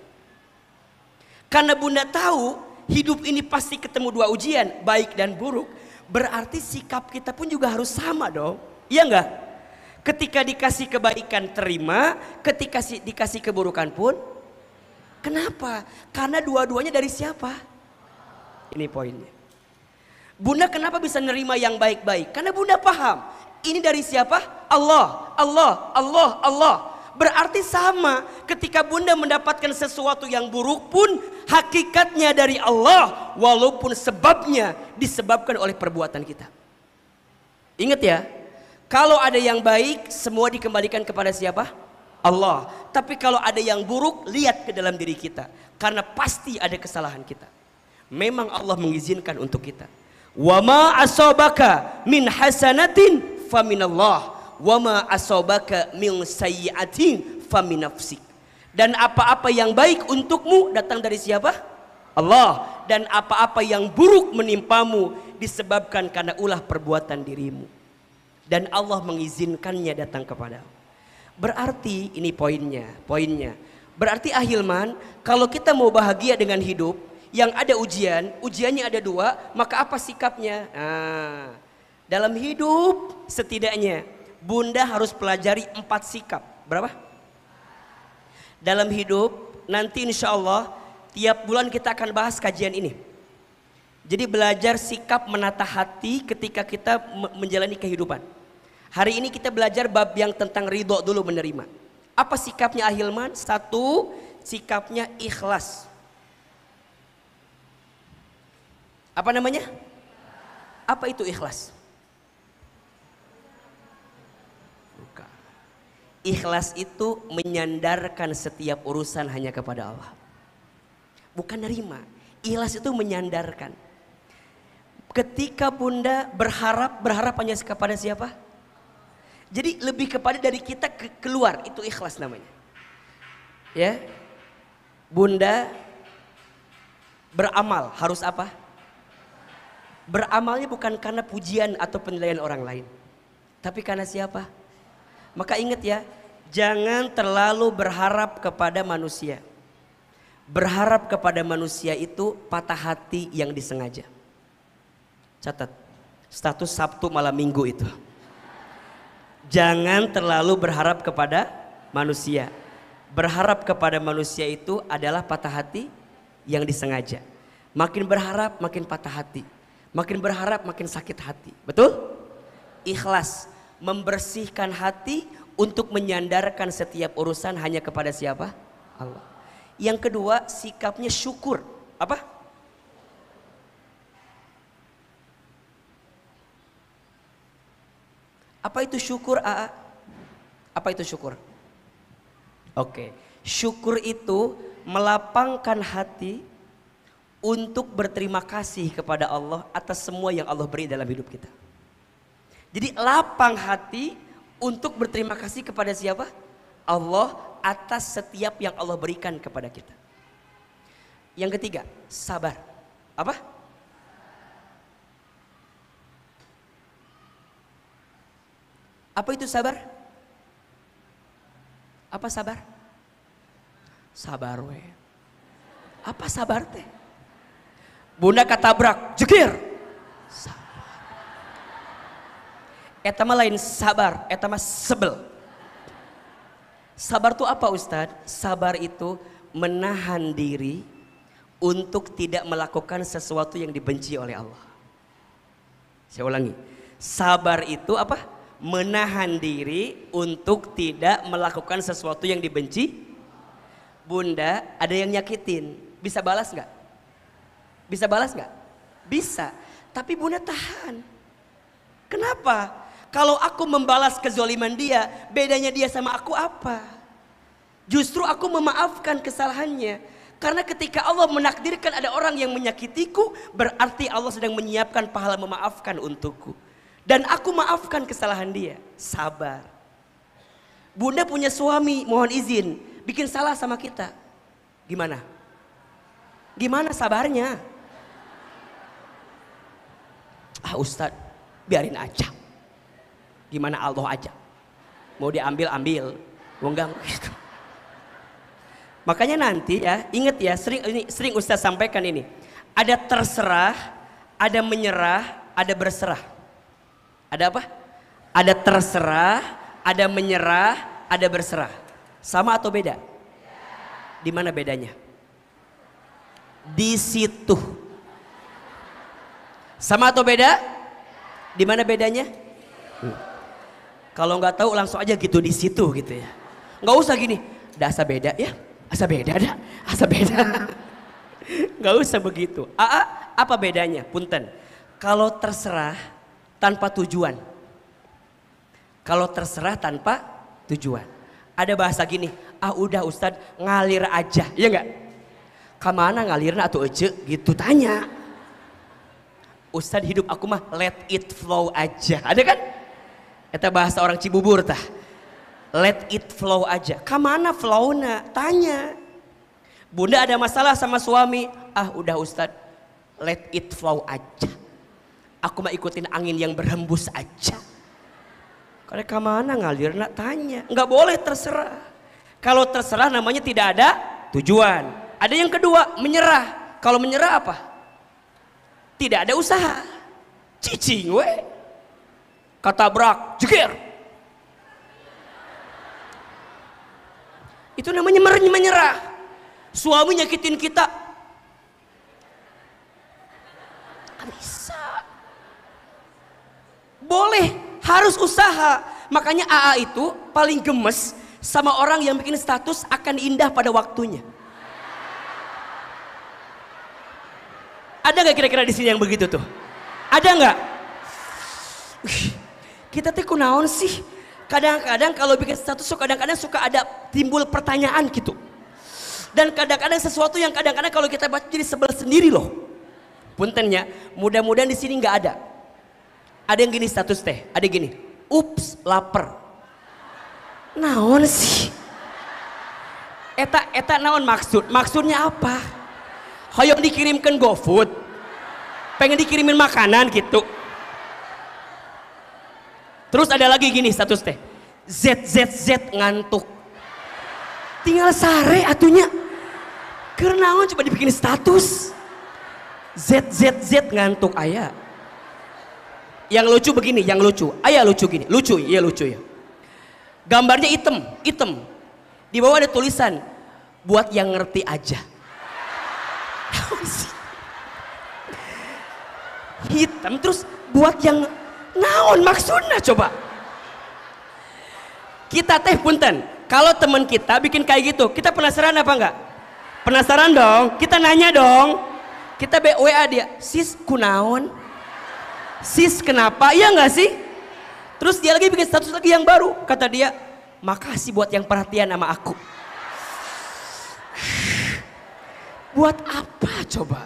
Karena Bunda tahu hidup ini pasti ketemu dua ujian, baik dan buruk. Berarti sikap kita pun juga harus sama dong, iya gak? Ketika dikasih kebaikan terima, ketika dikasih keburukan pun. Kenapa? Karena dua-duanya dari siapa? Ini poinnya. Bunda kenapa bisa nerima yang baik-baik? Karena Bunda paham, ini dari siapa? Allah, Allah, Allah, Allah. Berarti sama, ketika Bunda mendapatkan sesuatu yang buruk pun hakikatnya dari Allah, walaupun sebabnya disebabkan oleh perbuatan kita. Ingat ya, kalau ada yang baik, semua dikembalikan kepada siapa? Allah. Tapi kalau ada yang buruk, lihat ke dalam diri kita. Karena pasti ada kesalahan kita. Memang Allah mengizinkan untuk kita. Wa ma asabaka min hasanatin faminallah. Wa ma asabaka min sayyi'atin faminafsik. Dan apa-apa yang baik untukmu datang dari siapa? Allah. Dan apa-apa yang buruk menimpamu disebabkan karena ulah perbuatan dirimu. Dan Allah mengizinkannya datang kepada. Berarti ini poinnya. Berarti Ahilman, kalau kita mau bahagia dengan hidup yang ada ujiannya ada dua, maka apa sikapnya? Nah, dalam hidup setidaknya Bunda harus pelajari 4 sikap. Berapa? Dalam hidup nanti insya Allah tiap bulan kita akan bahas kajian ini. Jadi belajar sikap menata hati ketika kita menjalani kehidupan. Hari ini kita belajar bab yang tentang ridho dulu, menerima. Apa sikapnya Ahilman? 1, sikapnya ikhlas. Apa namanya? Apa itu ikhlas? Bukan. Ikhlas itu menyandarkan setiap urusan hanya kepada Allah. Bukan nerima. Ikhlas itu menyandarkan. Ketika Bunda berharap hanya kepada siapa? Jadi lebih kepada dari kita keluar, itu ikhlas namanya. Ya. Bunda beramal harus apa? Beramalnya bukan karena pujian atau penilaian orang lain. Tapi karena siapa? Maka ingat ya, jangan terlalu berharap kepada manusia. Berharap kepada manusia itu patah hati yang disengaja. Catat, status Sabtu malam Minggu itu. Jangan terlalu berharap kepada manusia. Berharap kepada manusia itu adalah patah hati yang disengaja. Makin berharap makin patah hati. Makin berharap makin sakit hati. Betul? Ikhlas, membersihkan hati untuk menyandarkan setiap urusan hanya kepada siapa? Allah. Yang kedua, sikapnya syukur. Apa? Apa itu syukur, AA? Apa itu syukur? Oke, syukur itu melapangkan hati untuk berterima kasih kepada Allah atas semua yang Allah beri dalam hidup kita. Jadi lapang hati untuk berterima kasih kepada siapa? Allah atas setiap yang Allah berikan kepada kita. Yang ketiga, sabar. Apa? Apa itu sabar? Apa sabar? Sabar we. Apa sabar teh? Bunda ketabrak, jekir. Sabar. Eta mah lain sabar, eta mah sebel. Sabar itu apa Ustadz? Sabar itu menahan diri untuk tidak melakukan sesuatu yang dibenci oleh Allah. Saya ulangi. Sabar itu apa? Menahan diri untuk tidak melakukan sesuatu yang dibenci. Bunda, ada yang nyakitin, bisa balas nggak? Bisa balas nggak? Bisa. Tapi Bunda tahan. Kenapa? Kalau aku membalas kezoliman dia, bedanya dia sama aku apa? Justru aku memaafkan kesalahannya. Karena ketika Allah menakdirkan ada orang yang menyakitiku, berarti Allah sedang menyiapkan pahala memaafkan untukku. Dan aku maafkan kesalahan dia. Sabar. Bunda punya suami, mohon izin, bikin salah sama kita. Gimana? Gimana sabarnya? Ah Ustadz, biarin aja. Gimana Allah aja. Mau diambil, ambil. Mau enggak gitu. Makanya nanti ya, ingat ya, sering Ustadz sampaikan ini. Ada terserah, ada menyerah, ada berserah. Ada apa? Ada terserah, ada menyerah, ada berserah. Sama atau beda? Di mana bedanya? Di situ. Sama atau beda? Di mana bedanya? Kalau nggak tahu langsung aja gitu di situ gitu ya. Nggak usah gini, dah asa beda ya, asa beda dah, asa beda. Nggak usah begitu. Apa bedanya? Punten. Kalau terserah tanpa tujuan. Kalau terserah tanpa tujuan. Ada bahasa gini, udah Ustadz ngalir aja, ya nggak? Kemana ngalirna atau ece gitu tanya. Ustadz hidup aku mah let it flow aja, ada kan? Eta bahasa orang Cibubur tah. Let it flow aja. Kemana flowna? Tanya. Bunda ada masalah sama suami. Udah Ustadz, let it flow aja. Aku mah ikutin angin yang berhembus aja. Karena kemana ngalir nak tanya. Nggak boleh terserah. Kalau terserah namanya tidak ada tujuan. Ada yang kedua, menyerah. Kalau menyerah apa? Tidak ada usaha. Cicing we. Katabrak, jekir. Itu namanya menyerah. Suami nyakitin kita. Gak bisa. Boleh, harus usaha. Makanya AA itu paling gemes sama orang yang bikin status akan indah pada waktunya. Ada nggak kira-kira di sini yang begitu tuh? Ada nggak? Kita tuh kunaon sih? Kadang-kadang kalau bikin status kadang-kadang suka ada timbul pertanyaan gitu. Dan kadang-kadang sesuatu yang kadang-kadang kalau kita baca jadi sebel sendiri loh. Puntennya, mudah-mudahan di sini nggak ada. Ada yang gini status teh, ada gini. Ups, lapar. Naon sih? Eta naon maksud? Maksudnya apa? Hoyong dikirimkan GoFood. Pengen dikirimin makanan gitu. Terus ada lagi gini status teh. ZZZ ngantuk. Tinggal sare atunya. Kenaon coba dibikin status. ZZZ ngantuk aya. Yang lucu begini, yang lucu. Aya lucu gini. Lucu, iya lucu ya. Gambarnya hitam. Di bawah ada tulisan buat yang ngerti aja. Hitam terus buat yang naon maksudnya coba. Kita teh punten, kalau teman kita bikin kayak gitu, kita penasaran apa enggak? Penasaran dong, kita nanya dong. Kita WA dia, sis kunaon? Sis kenapa? Iya enggak sih? Terus dia lagi bikin status lagi yang baru, kata dia, makasih buat yang perhatian sama aku. Buat apa coba?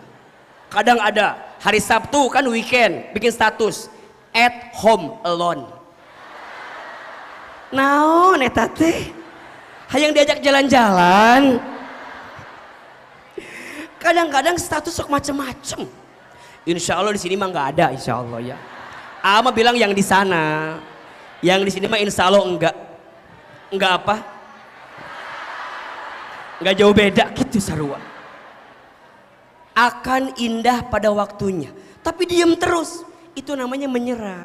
Kadang ada hari Sabtu kan weekend bikin status at home alone. Naon eta teh? Hayang diajak jalan-jalan. Kadang-kadang status sok macem-macem. Insya Allah di sini mah nggak ada, insya Allah ya. Ama bilang yang di sana, yang di sini mah insya Allah enggak. Enggak apa? Enggak jauh beda gitu sarua. Akan indah pada waktunya, tapi diam terus, itu namanya menyerah.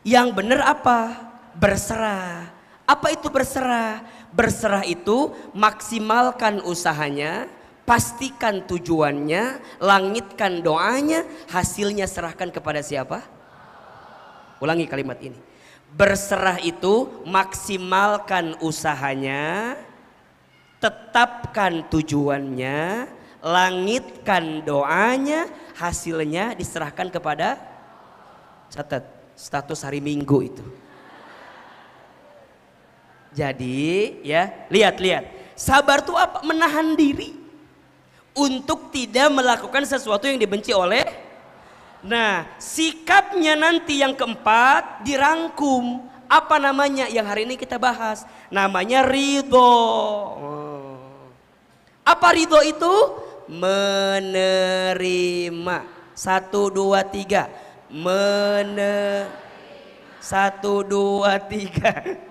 Yang benar apa? Berserah. Apa itu berserah? Berserah itu maksimalkan usahanya, pastikan tujuannya, langitkan doanya, hasilnya serahkan kepada siapa? Ulangi kalimat ini. Berserah itu maksimalkan usahanya, tetapkan tujuannya, langitkan doanya, hasilnya diserahkan kepada, catat status hari Minggu itu. Jadi ya, lihat. Sabar itu apa? Menahan diri untuk tidak melakukan sesuatu yang dibenci oleh. Nah, sikapnya nanti yang keempat dirangkum. Apa namanya? Yang hari ini kita bahas. Namanya ridho. Apa ridho itu? Menerima. 1, 2, 3. 1, 2, 3.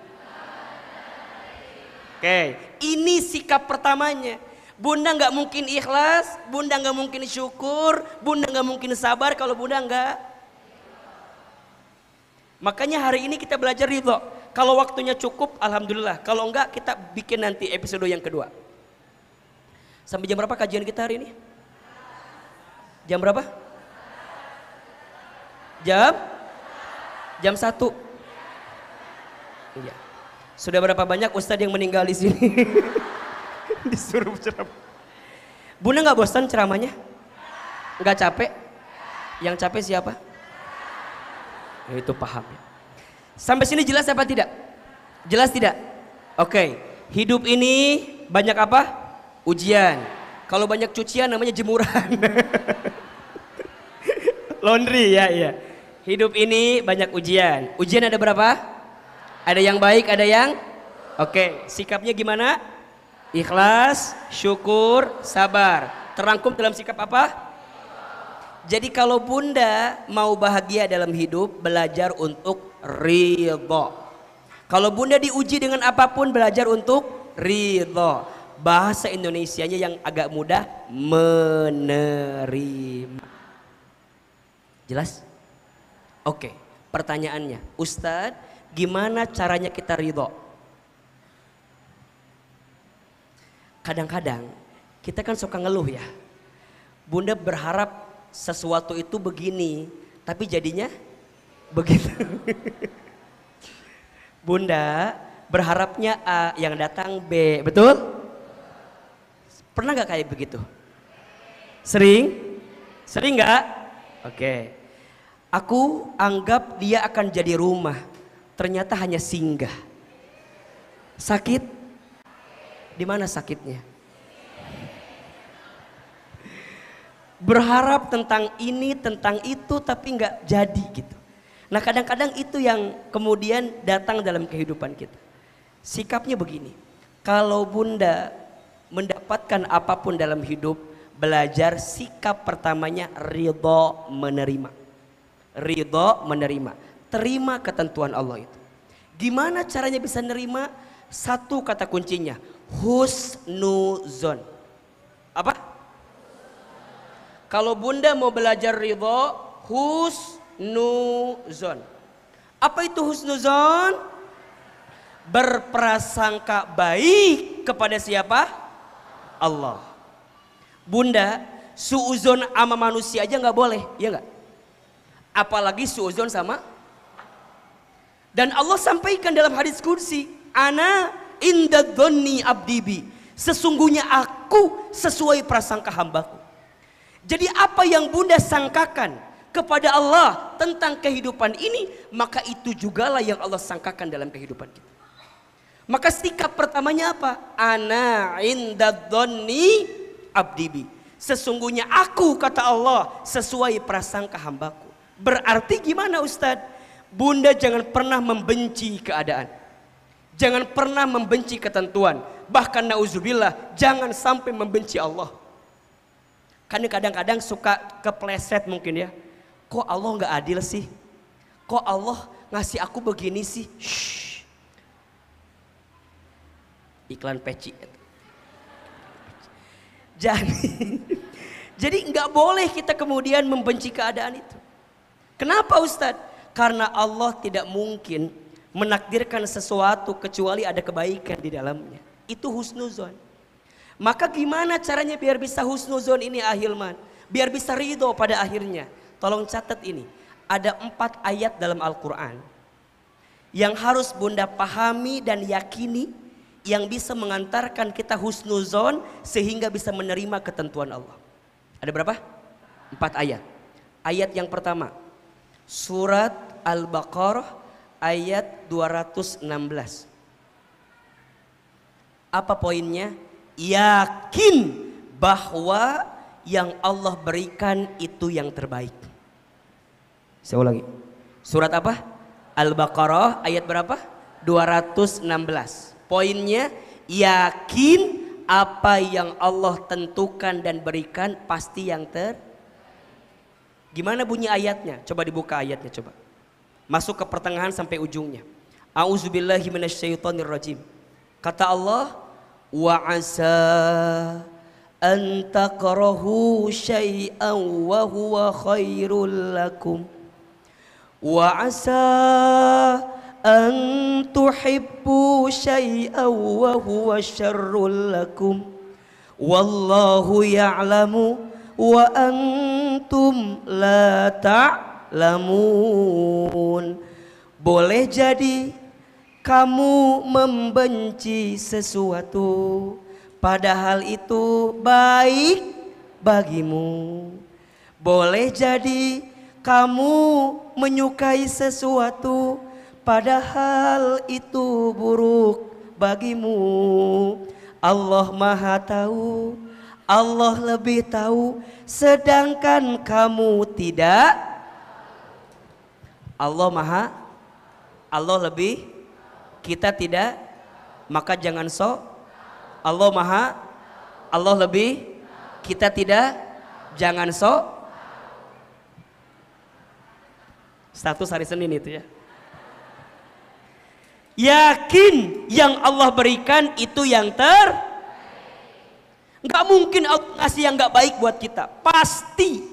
Oke, ini sikap pertamanya. Bunda nggak mungkin ikhlas, bunda nggak mungkin syukur, bunda nggak mungkin sabar kalau bunda nggak. Makanya hari ini kita belajar ridho. Kalau waktunya cukup, alhamdulillah. Kalau enggak, kita bikin nanti episode yang kedua. Sampai jam berapa kajian kita hari ini? Jam berapa? Jam 1. Iya. Sudah berapa banyak ustadz yang meninggal di sini? Disuruh ceramah. Bunda nggak bosan ceramahnya? Nggak capek? Yang capek siapa? Ya, itu paham ya. Sampai sini jelas apa tidak? Jelas tidak? Oke. Hidup ini banyak apa? Ujian. Kalau banyak cucian namanya jemuran. Laundry ya. Hidup ini banyak ujian. Ujian ada berapa? Ada yang baik, ada yang oke. Sikapnya gimana? Ikhlas, syukur, sabar. Terangkum dalam sikap apa? Jadi kalau bunda mau bahagia dalam hidup, belajar untuk ridho. Kalau bunda diuji dengan apapun, belajar untuk ridho. Bahasa Indonesianya yang agak mudah, menerima. Jelas? Oke, pertanyaannya, Ustadz, gimana caranya kita ridho? Kadang-kadang kita kan suka ngeluh ya. Bunda berharap sesuatu itu begini, tapi jadinya begitu. Bunda berharapnya A, yang datang B, betul? Pernah gak kayak begitu? Sering? Sering gak? Oke. Aku anggap dia akan jadi rumah, ternyata hanya singgah. Sakit? Di mana sakitnya? Berharap tentang ini, tentang itu, tapi nggak jadi gitu. Nah kadang-kadang itu yang kemudian datang dalam kehidupan kita. Sikapnya begini, kalau bunda mendapatkan apapun dalam hidup, belajar sikap pertamanya ridho menerima. Ridho menerima, terima ketentuan Allah itu. Gimana caranya bisa nerima? Satu kata kuncinya, husnuzon. Apa? Kalau bunda mau belajar ridho, husnuzon. Apa itu husnuzon? Berprasangka baik kepada siapa? Allah. Bunda, suuzon sama manusia aja nggak boleh, ya nggak? Apalagi suuzon sama. Dan Allah sampaikan dalam hadis kursi, ana inda dhonni abdibi, sesungguhnya aku sesuai prasangka hambaku. Jadi apa yang bunda sangkakan kepada Allah tentang kehidupan ini, maka itu jugalah yang Allah sangkakan dalam kehidupan kita. Maka sikap pertamanya apa? Ana inda dhonni abdibi, sesungguhnya aku, kata Allah, sesuai prasangka hambaku. Berarti gimana Ustadz? Bunda jangan pernah membenci keadaan, jangan pernah membenci ketentuan, bahkan nauzubillah jangan sampai membenci Allah. Karena kadang-kadang suka kepleset mungkin ya, kok Allah nggak adil sih, kok Allah ngasih aku begini sih. Shh. Iklan peci. Jadi nggak boleh kita kemudian membenci keadaan itu. Kenapa Ustadz? Karena Allah tidak mungkin menakdirkan sesuatu kecuali ada kebaikan di dalamnya. Itu husnuzon. Maka gimana caranya biar bisa husnuzon ini Ahilman? Biar bisa ridho pada akhirnya. Tolong catat ini. Ada 4 ayat dalam Al-Quran yang harus Bunda pahami dan yakini, yang bisa mengantarkan kita husnuzon sehingga bisa menerima ketentuan Allah. Ada berapa? 4 ayat. Ayat yang pertama, surat Al-Baqarah ayat 216. Apa poinnya? Yakin bahwa yang Allah berikan itu yang terbaik. Saya ulangi. Surat apa? Al-Baqarah ayat berapa? 216. Poinnya, yakin apa yang Allah tentukan dan berikan pasti yang Gimana bunyi ayatnya? Coba dibuka ayatnya, coba. Masuk ke pertengahan sampai ujungnya. A'udzubillahi minasyaitonirrajim. Kata Allah, wa asa an takrahu syai'an wa huwa khairul lakum. Wa asa an tuhibbu syai'an wa huwa syarrul lakum. Wallahu ya'lamu wa antum la ta'lamun. Boleh jadi kamu membenci sesuatu padahal itu baik bagimu. Boleh jadi kamu menyukai sesuatu padahal itu buruk bagimu. Allah Maha Tahu, Allah lebih tahu, sedangkan kamu tidak. Allah lebih, kita tidak, maka jangan sok. Allah Maha, Allah lebih, kita tidak, jangan sok. Status hari Senin itu ya. Yakin yang Allah berikan itu yang Nggak mungkin Allah ngasih yang nggak baik buat kita, pasti.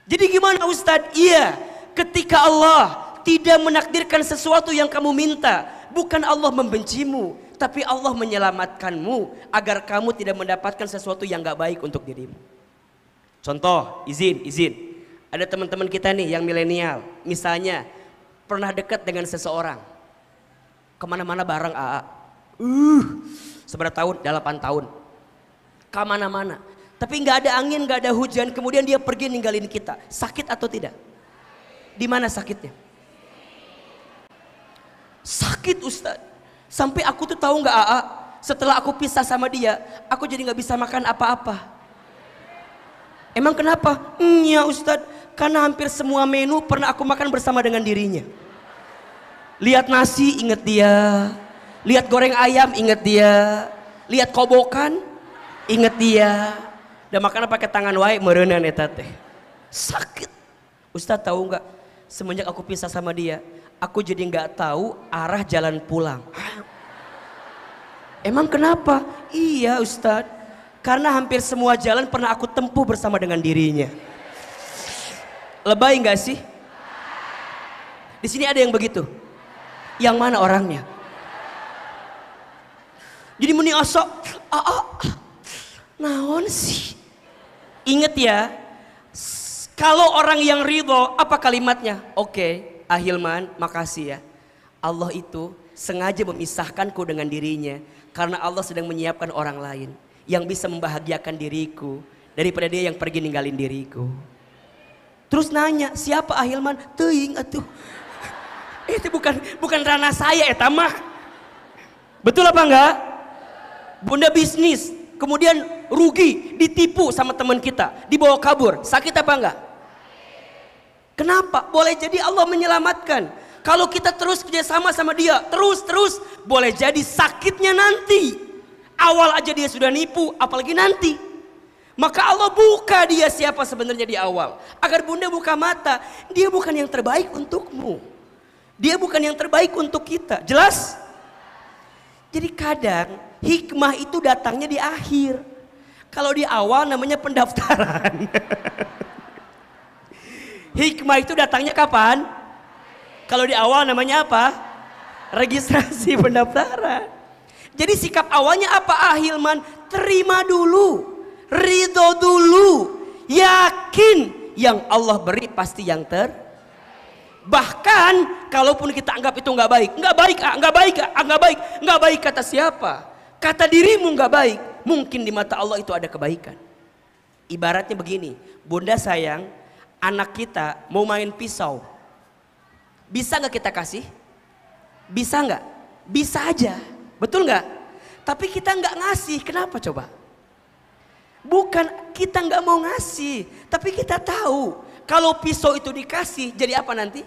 Jadi gimana Ustadz? Iya, ketika Allah tidak menakdirkan sesuatu yang kamu minta, bukan Allah membencimu, tapi Allah menyelamatkanmu agar kamu tidak mendapatkan sesuatu yang nggak baik untuk dirimu. Contoh, izin. Ada teman-teman kita nih yang milenial, misalnya pernah dekat dengan seseorang, kemana-mana bareng AA, seberapa tahun? 8 tahun. Kemana-mana, tapi nggak ada angin, nggak ada hujan, kemudian dia pergi ninggalin kita. Sakit atau tidak? Di mana sakitnya? Sakit Ustadz. Sampai aku tuh tahu nggak AA, setelah aku pisah sama dia, aku jadi nggak bisa makan apa-apa. Emang kenapa? Ya Ustadz, karena hampir semua menu pernah aku makan bersama dengan dirinya. Lihat nasi inget dia, lihat goreng ayam inget dia, lihat kobokan inget dia. Dan makan pakai tangan wae meureunan eta teh. Sakit. Ustadz tahu nggak? Semenjak aku pisah sama dia, aku jadi nggak tahu arah jalan pulang. Emang kenapa? Iya Ustadz, karena hampir semua jalan pernah aku tempuh bersama dengan dirinya. Lebay nggak sih? Di sini ada yang begitu. Yang mana orangnya? Jadi muni osok, naon sih? Ingat ya, kalau orang yang ridho, apa kalimatnya? Oke, Ahilman, makasih ya. Allah itu sengaja memisahkanku dengan dirinya karena Allah sedang menyiapkan orang lain yang bisa membahagiakan diriku daripada dia yang pergi ninggalin diriku. Terus nanya, siapa Ahilman? Teuing atuh. Itu bukan ranah saya eta mah. Betul apa enggak? Bunda bisnis, kemudian rugi, ditipu sama teman kita, dibawa kabur, sakit apa enggak? Kenapa? Boleh jadi Allah menyelamatkan. Kalau kita terus kerjasama sama dia, terus, boleh jadi sakitnya nanti. Awal aja dia sudah nipu, apalagi nanti. Maka Allah buka dia siapa sebenarnya di awal. Agar Bunda buka mata, dia bukan yang terbaik untukmu. Dia bukan yang terbaik untuk kita, jelas? Jadi kadang hikmah itu datangnya di akhir. Kalau di awal namanya pendaftaran. Hikmah itu datangnya kapan? Kalau di awal namanya apa? Registrasi pendaftaran. Jadi sikap awalnya apa Ahilman? Terima dulu, ridho dulu, yakin yang Allah beri pasti yang bahkan kalaupun kita anggap itu nggak baik, nggak baik kata siapa? Kata dirimu nggak baik, mungkin di mata Allah itu ada kebaikan. Ibaratnya begini, bunda sayang, anak kita mau main pisau, bisa nggak kita kasih? Bisa nggak? Bisa aja, betul nggak? Tapi kita nggak ngasih, kenapa coba? Bukan kita nggak mau ngasih, tapi kita tahu kalau pisau itu dikasih jadi apa nanti?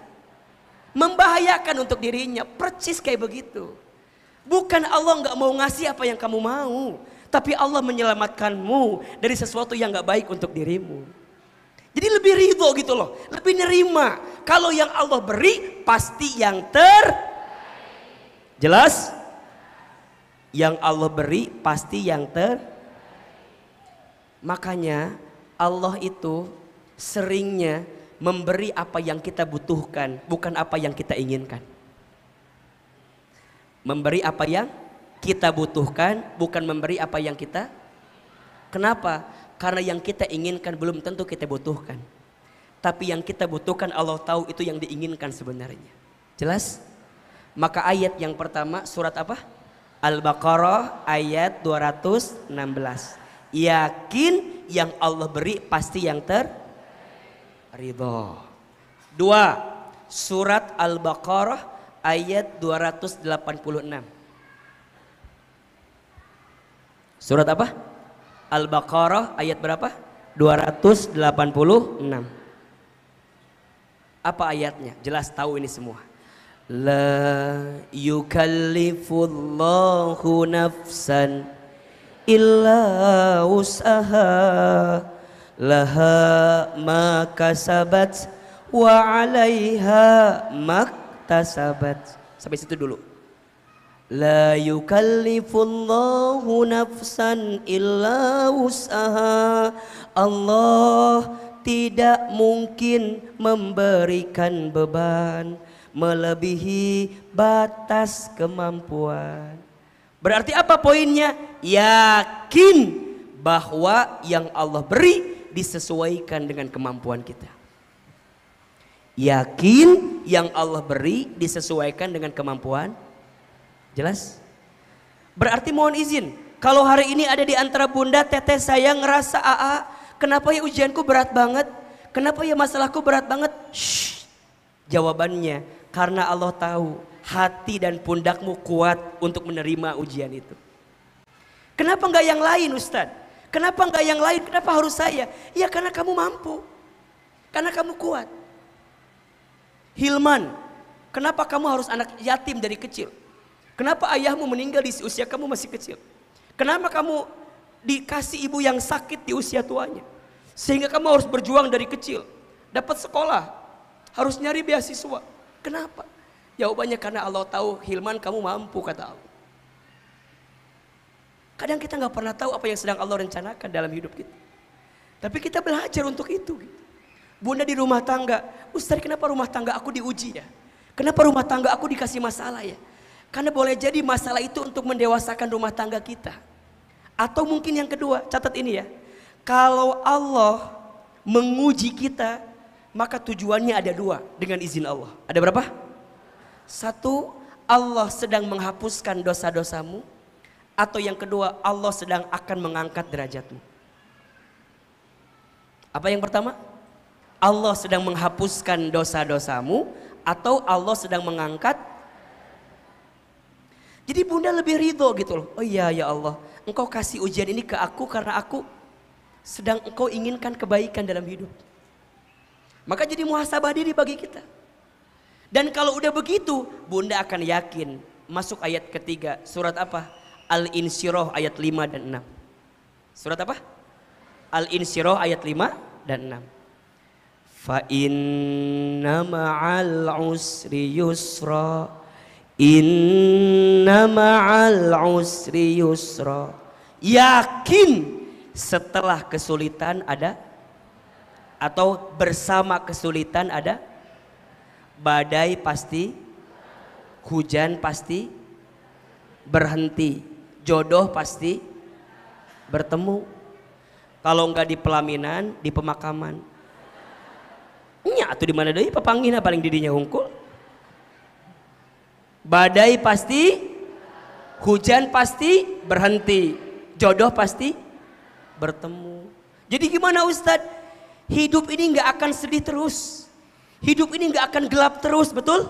Membahayakan untuk dirinya, percis kayak begitu. Bukan Allah nggak mau ngasih apa yang kamu mau, tapi Allah menyelamatkanmu dari sesuatu yang nggak baik untuk dirimu. Jadi lebih ridho gitu loh, lebih nerima. Kalau yang Allah beri pasti yang jelas. Yang Allah beri pasti yang makanya Allah itu seringnya memberi apa yang kita butuhkan, bukan apa yang kita inginkan. Memberi apa yang kita butuhkan, bukan memberi apa yang kita. Kenapa? Karena yang kita inginkan belum tentu kita butuhkan. Tapi yang kita butuhkan Allah tahu itu yang diinginkan sebenarnya. Jelas? Maka ayat yang pertama surat apa? Al-Baqarah ayat 216. Yakin yang Allah beri pasti yang ridho. 2. Surat Al-Baqarah ayat 286. Surat apa? Al-Baqarah ayat berapa? 286. Apa ayatnya? Jelas tahu ini semua. La yukallifullahu nafsan illa wus'aha laha ma kasabat wa 'alaiha maktasabat. Sampai situ dulu. La yukallifullahu nafsan illa wus'aha. Allah tidak mungkin memberikan beban melebihi batas kemampuan. Berarti apa poinnya? Yakin bahwa yang Allah beri disesuaikan dengan kemampuan kita. Yakin yang Allah beri disesuaikan dengan kemampuan. Jelas? Berarti mohon izin, kalau hari ini ada di antara bunda teteh saya ngerasa kenapa ya ujianku berat banget? Kenapa ya masalahku berat banget? Shh. Jawabannya karena Allah tahu hati dan pundakmu kuat untuk menerima ujian itu. Kenapa enggak yang lain Ustadz? Kenapa enggak yang lain? Kenapa harus saya? Ya karena kamu mampu. Karena kamu kuat. Hilman, kenapa kamu harus anak yatim dari kecil? Kenapa ayahmu meninggal di usia kamu masih kecil? Kenapa kamu dikasih ibu yang sakit di usia tuanya? Sehingga kamu harus berjuang dari kecil. Dapat sekolah, harus nyari beasiswa. Kenapa? Jawabannya karena Allah tahu Hilman kamu mampu, kata Allah. Kadang kita nggak pernah tahu apa yang sedang Allah rencanakan dalam hidup kita. Tapi kita belajar untuk itu. Bunda di rumah tangga, Ustaz kenapa rumah tangga aku diuji ya? Kenapa rumah tangga aku dikasih masalah ya? Karena boleh jadi masalah itu untuk mendewasakan rumah tangga kita. Atau mungkin yang kedua, catat ini ya. Kalau Allah menguji kita, maka tujuannya ada dua dengan izin Allah. Ada berapa? Satu, Allah sedang menghapuskan dosa-dosamu. Atau yang kedua, Allah sedang akan mengangkat derajatmu. Apa yang pertama? Allah sedang menghapuskan dosa-dosamu. Atau Allah sedang mengangkat. Jadi bunda lebih ridho gitu loh. Oh iya ya Allah, engkau kasih ujian ini ke aku karena aku sedang engkau inginkan kebaikan dalam hidup. Maka jadi muhasabah diri bagi kita. Dan kalau udah begitu, bunda akan yakin. Masuk ayat ketiga, surat apa? Al-Insyirah ayat 5 dan 6. Surat apa? Al-Insyirah ayat 5 dan 6. Fa inna ma'al usri yusra. Inna ma'al usri yusra. Yakin setelah kesulitan ada, atau bersama kesulitan ada, badai pasti, hujan pasti berhenti, jodoh pasti bertemu. Kalau enggak di pelaminan, di pemakaman. Nya atuh di mana deui papanggihna paling didinya hungkul. Badai pasti, hujan pasti berhenti, jodoh pasti bertemu. Jadi gimana Ustadz? Hidup ini nggak akan sedih terus. Hidup ini nggak akan gelap terus, betul?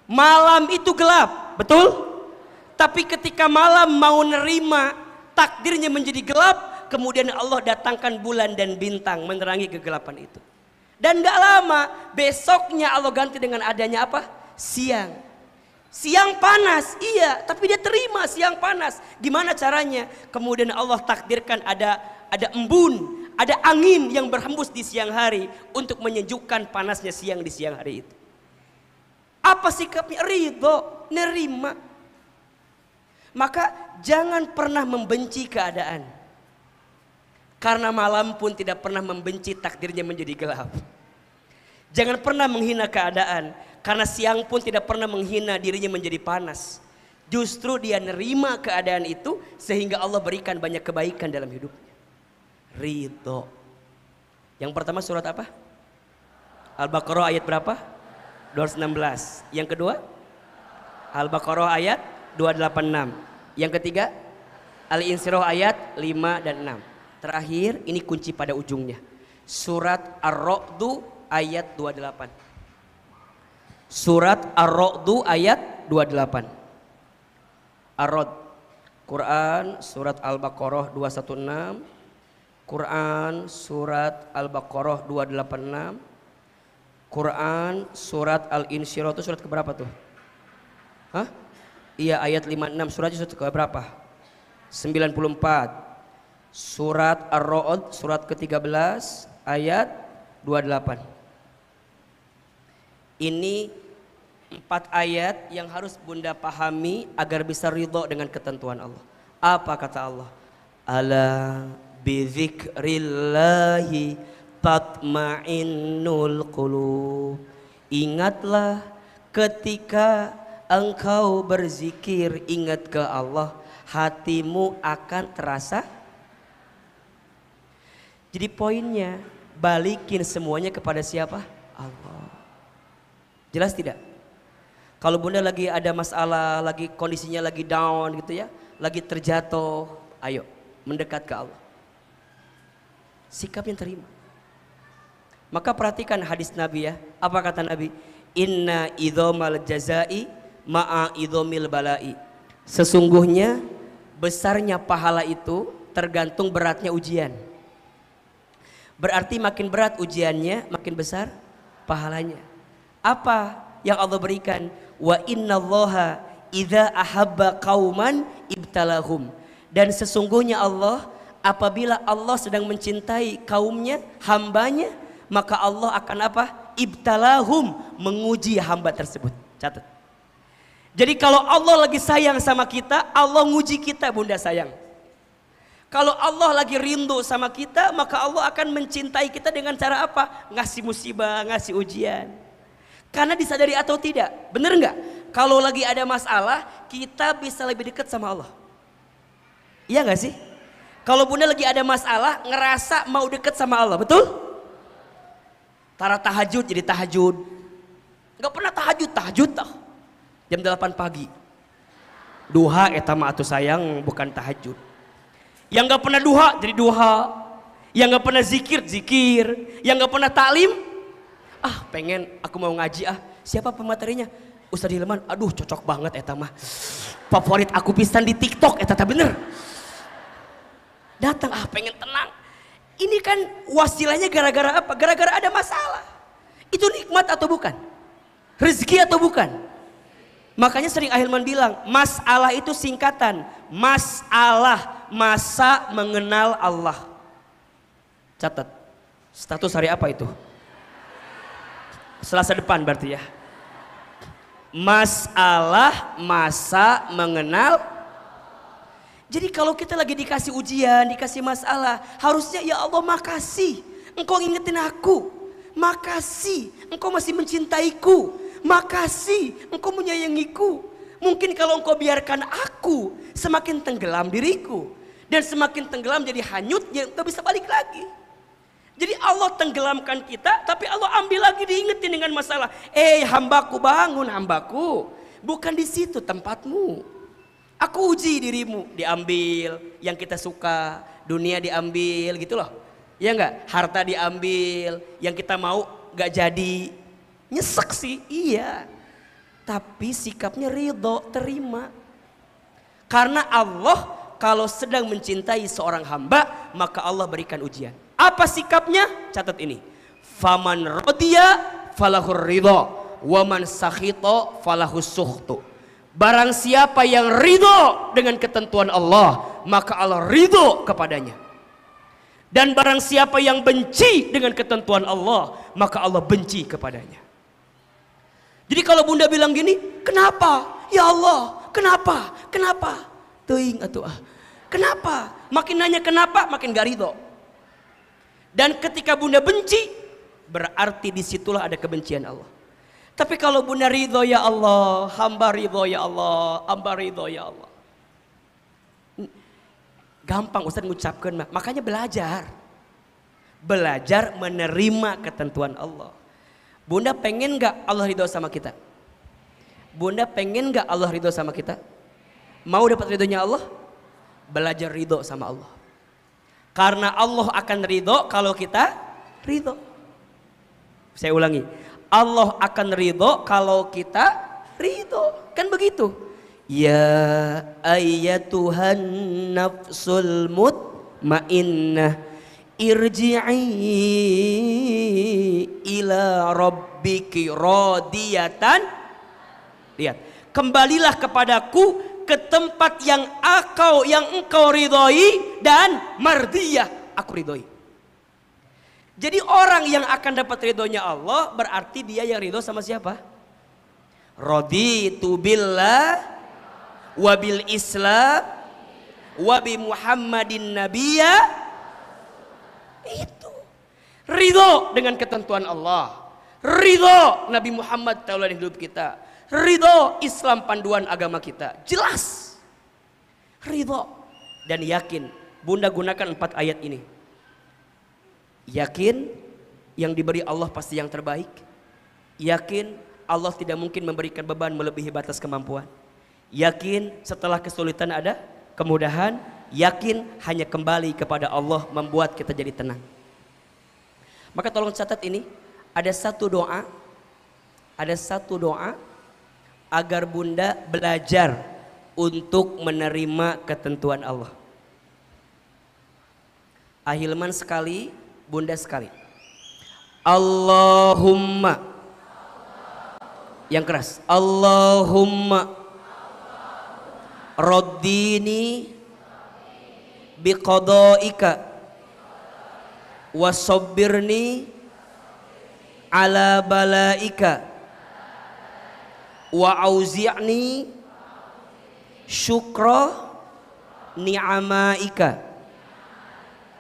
Malam itu gelap, betul? Tapi ketika malam mau nerima takdirnya menjadi gelap, kemudian Allah datangkan bulan dan bintang menerangi kegelapan itu. Dan nggak lama besoknya Allah ganti dengan adanya apa? Siang. Siang panas, iya, tapi dia terima siang panas. Gimana caranya? Kemudian Allah takdirkan ada embun, ada angin yang berhembus di siang hari untuk menyejukkan panasnya siang di siang hari itu. Apa sikapnya? Ridho, nerima. Maka jangan pernah membenci keadaan. Karena malam pun tidak pernah membenci takdirnya menjadi gelap. Jangan pernah menghina keadaan. Karena siang pun tidak pernah menghina dirinya menjadi panas. Justru dia nerima keadaan itu sehingga Allah berikan banyak kebaikan dalam hidupnya. Ridho. Yang pertama surat apa? Al-Baqarah ayat berapa? 216. Yang kedua? Al-Baqarah ayat 286. Yang ketiga? Al-Insyirah ayat 5 dan 6. Terakhir ini kunci pada ujungnya. Surat Ar-Ra'd ayat 28. Surat Ar-Ra'd ayat 28. Ar-Ra'd, Quran surat Al-Baqarah 216, Quran surat Al-Baqarah 286, Quran surat Al-Insyirah itu surat keberapa tuh? Hah? Iya ayat 56, suratnya surat keberapa? 94. Surat Ar-Ra'd surat ke-13 ayat 28. Ini 4 ayat yang harus Bunda pahami agar bisa ridho dengan ketentuan Allah. Apa kata Allah? Ala bidzikrillahi tatma'innul qulub. Ingatlah ketika engkau berzikir, ingat ke Allah, hatimu akan terasa. Jadi poinnya, balikin semuanya kepada siapa? Allah. Jelas tidak? Kalau Bunda lagi ada masalah, lagi kondisinya lagi down gitu ya, lagi terjatuh, ayo mendekat ke Allah. Sikap yang terima. Maka perhatikan hadis Nabi ya. Apa kata Nabi? Inna idhomal jazai ma'a idhomil balai. Sesungguhnya besarnya pahala itu tergantung beratnya ujian. Berarti makin berat ujiannya, makin besar pahalanya. Apa yang Allah berikan? Wa innallaha idza ahabba qauman ibtalahum. Dan sesungguhnya Allah, apabila Allah sedang mencintai kaumnya, hambanya, maka Allah akan apa? Ibtalahum, menguji hamba tersebut. Catat. Jadi kalau Allah lagi sayang sama kita, Allah nguji kita, Bunda sayang. Kalau Allah lagi rindu sama kita, maka Allah akan mencintai kita dengan cara apa? Ngasih musibah, ngasih ujian. Karena disadari atau tidak, bener nggak? Kalau lagi ada masalah, kita bisa lebih dekat sama Allah. Iya nggak sih? Kalau Bunda lagi ada masalah, ngerasa mau dekat sama Allah, betul? Tara tahajud jadi tahajud. Nggak pernah tahajud tah. Jam 8 pagi. Duha eta mah atuh sayang bukan tahajud. Yang nggak pernah duha jadi duha. Yang nggak pernah zikir. Yang nggak pernah taklim. Ah pengen aku mau ngaji ah. Siapa pematerinya? Ustaz Hilman. Aduh cocok banget eta mah. Favorit aku pisan di TikTok eta teh bener. Datang ah pengen tenang. Ini kan wasilahnya gara-gara apa? Gara-gara ada masalah. Itu nikmat atau bukan? Rezeki atau bukan? Makanya sering Ahilman bilang, masalah itu singkatan. Masalah, masa mengenal Allah. Catat. Status hari apa itu? Selasa depan berarti ya. Masalah, masa mengenal. Jadi kalau kita lagi dikasih ujian, dikasih masalah, harusnya ya Allah makasih. Engkau ngingetin aku. makasih engkau masih mencintaiku, makasih engkau menyayangiku. Mungkin kalau engkau biarkan aku, semakin tenggelam diriku, dan semakin tenggelam jadi hanyut, ya engkau bisa balik lagi. Jadi Allah tenggelamkan kita, tapi Allah ambil lagi, diingetin dengan masalah. Hambaku, bangun hambaku, bukan di situ tempatmu. Aku uji dirimu, diambil yang kita suka, dunia diambil gitu loh. Ya enggak? Harta diambil, yang kita mau enggak jadi. Nyesek sih, iya. Tapi sikapnya ridho, terima. Karena Allah kalau sedang mencintai seorang hamba, maka Allah berikan ujian. Apa sikapnya? Catat ini. Faman radiya falahur ridho, waman sakhito falahus sukhtu. Barang siapa yang ridho dengan ketentuan Allah, maka Allah ridho kepadanya. Dan barang siapa yang benci dengan ketentuan Allah, maka Allah benci kepadanya. Jadi kalau bunda bilang gini, kenapa? Ya Allah, kenapa? Kenapa? Teuing atuh ah. Kenapa? Makin nanya kenapa, makin gak ridho. Dan ketika bunda benci, berarti disitulah ada kebencian Allah. Tapi kalau bunda ridho, ya Allah, hamba ridho ya Allah, hamba ridho ya Allah. Gampang Ustaz ngucapkan, makanya belajar. Belajar menerima ketentuan Allah. Bunda pengen gak Allah ridho sama kita? Bunda pengen gak Allah ridho sama kita? Mau dapat ridhonya Allah? Belajar ridho sama Allah. Karena Allah akan ridho kalau kita ridho. Saya ulangi, Allah akan ridho kalau kita ridho. Kan begitu. Ya ayyatuhan nafsul mutmainnah, irji'i ila rabbiki radiyatan. Lihat, kembalilah kepadaku, ke tempat yang engkau ridhoi, dan mardiyah, aku ridhoi. Jadi orang yang akan dapat ridhonya Allah berarti dia yang ridho sama siapa? Raditu billah wabil islam wabi muhammadin nabiyya. Itu ridho dengan ketentuan Allah, ridho Nabi Muhammad tauladan hidup kita, ridho Islam panduan agama kita. Jelas ridho dan yakin. Bunda gunakan 4 ayat ini. Yakin yang diberi Allah pasti yang terbaik. Yakin Allah tidak mungkin memberikan beban melebihi batas kemampuan. Yakin setelah kesulitan ada kemudahan. Yakin hanya kembali kepada Allah membuat kita jadi tenang. Maka tolong catat ini, ada satu doa agar bunda belajar untuk menerima ketentuan Allah. Ahilman sekali, bunda sekali. Allahumma, yang keras, Allahumma raddini biqadaika wasabbirni ala balaika wa auzi'ni syukra ni'amaika.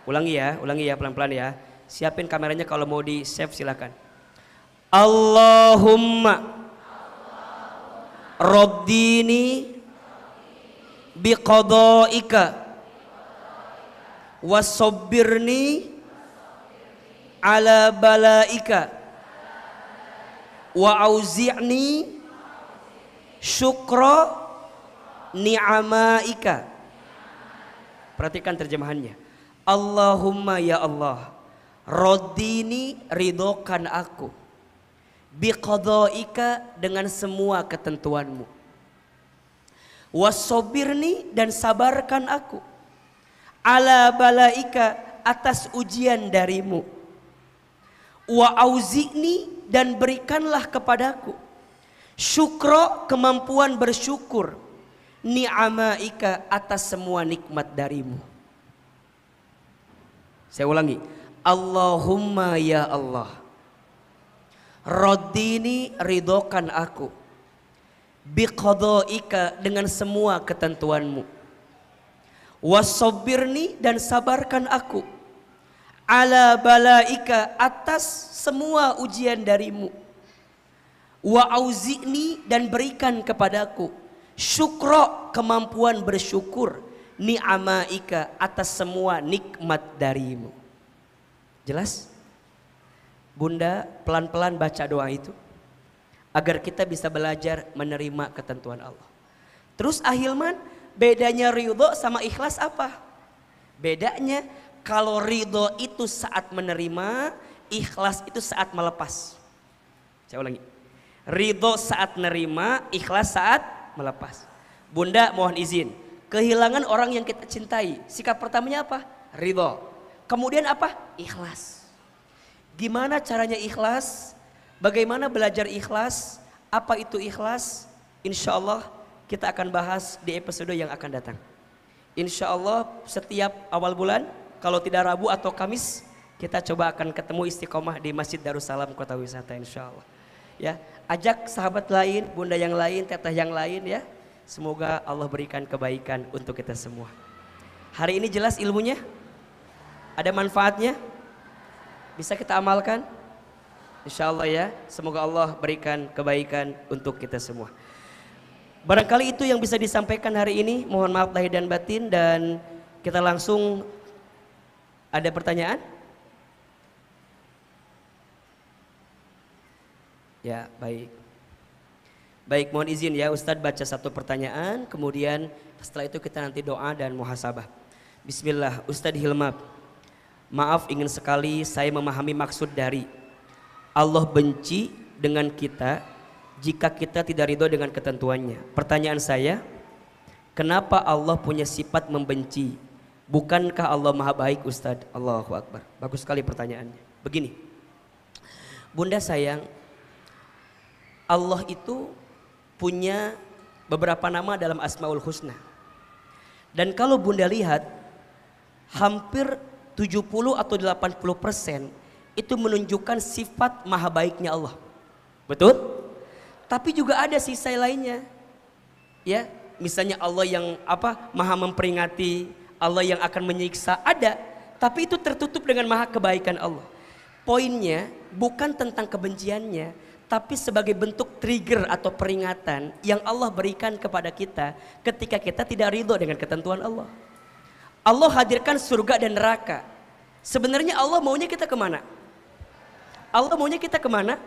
Ulangi ya pelan-pelan ya. Siapin kameranya, kalau mau di save silakan. Allahumma raddini biqadaika wasabbirni ala balaika wa auzi'ni syukra ni'amaika. Perhatikan terjemahannya. Allahumma ya Allah, raddini, ridhokan aku, biqadaika, dengan semua ketentuanmu, wasabbirni, dan sabarkan aku, ala balaika, atas ujian darimu, wa auzi'ni, dan berikanlah kepadaku syukro, kemampuan bersyukur, ni'amaika, atas semua nikmat darimu. Saya ulangi, Allahumma ya Allah, raddini, ridhokan aku, biqadaika, dengan semua ketentuanmu, wasabbirni, dan sabarkan aku, ala balaika, atas semua ujian darimu. Wa auzi'ni, dan berikan kepadaku syukro, kemampuan bersyukur, ni'amaika, atas semua nikmat darimu. Jelas? Bunda pelan-pelan baca doa itu agar kita bisa belajar menerima ketentuan Allah. Terus Ahilman, bedanya ridho sama ikhlas apa? Bedanya kalau ridho itu saat menerima, ikhlas itu saat melepas. Saya ulangi. Ridho saat menerima, ikhlas saat melepas. Bunda mohon izin, kehilangan orang yang kita cintai, sikap pertamanya apa? Ridho. Kemudian apa? Ikhlas. Gimana caranya ikhlas? Bagaimana belajar ikhlas? Apa itu ikhlas? Insya Allah kita akan bahas di episode yang akan datang. Insya Allah setiap awal bulan, kalau tidak Rabu atau Kamis, kita coba akan ketemu istiqomah di Masjid Darussalam Kota Wisata, insya Allah. Ya, ajak sahabat lain, bunda yang lain, teteh yang lain ya. Semoga Allah berikan kebaikan untuk kita semua. Hari ini jelas ilmunya? Ada manfaatnya? Bisa kita amalkan? Insya Allah ya. Semoga Allah berikan kebaikan untuk kita semua. Barangkali itu yang bisa disampaikan hari ini. Mohon maaf lahir dan batin, dan kita langsung, ada pertanyaan? Ya, baik. Baik, mohon izin ya Ustadz baca satu pertanyaan, kemudian setelah itu kita nanti doa dan muhasabah. Bismillah. Ustadz Hilmab, maaf ingin sekali saya memahami maksud dari Allah benci dengan kita jika kita tidak ridho dengan ketentuannya. Pertanyaan saya, kenapa Allah punya sifat membenci? Bukankah Allah maha baik Ustadz? Allahu Akbar. Bagus sekali pertanyaannya. Begini, Bunda sayang, Allah itu punya beberapa nama dalam Asmaul Husna. Dan kalau Bunda lihat, hampir 70 atau 80% itu menunjukkan sifat maha baiknya Allah. Betul? Tapi juga ada sisa lainnya. Ya, misalnya Allah yang maha memperingati, Allah yang akan menyiksa, ada. Tapi itu tertutup dengan maha kebaikan Allah. Poinnya bukan tentang kebenciannya, tapi sebagai bentuk trigger atau peringatan yang Allah berikan kepada kita ketika kita tidak ridho dengan ketentuan Allah. Allah hadirkan surga dan neraka. Sebenarnya Allah maunya kita kemana? Allah maunya kita kemana?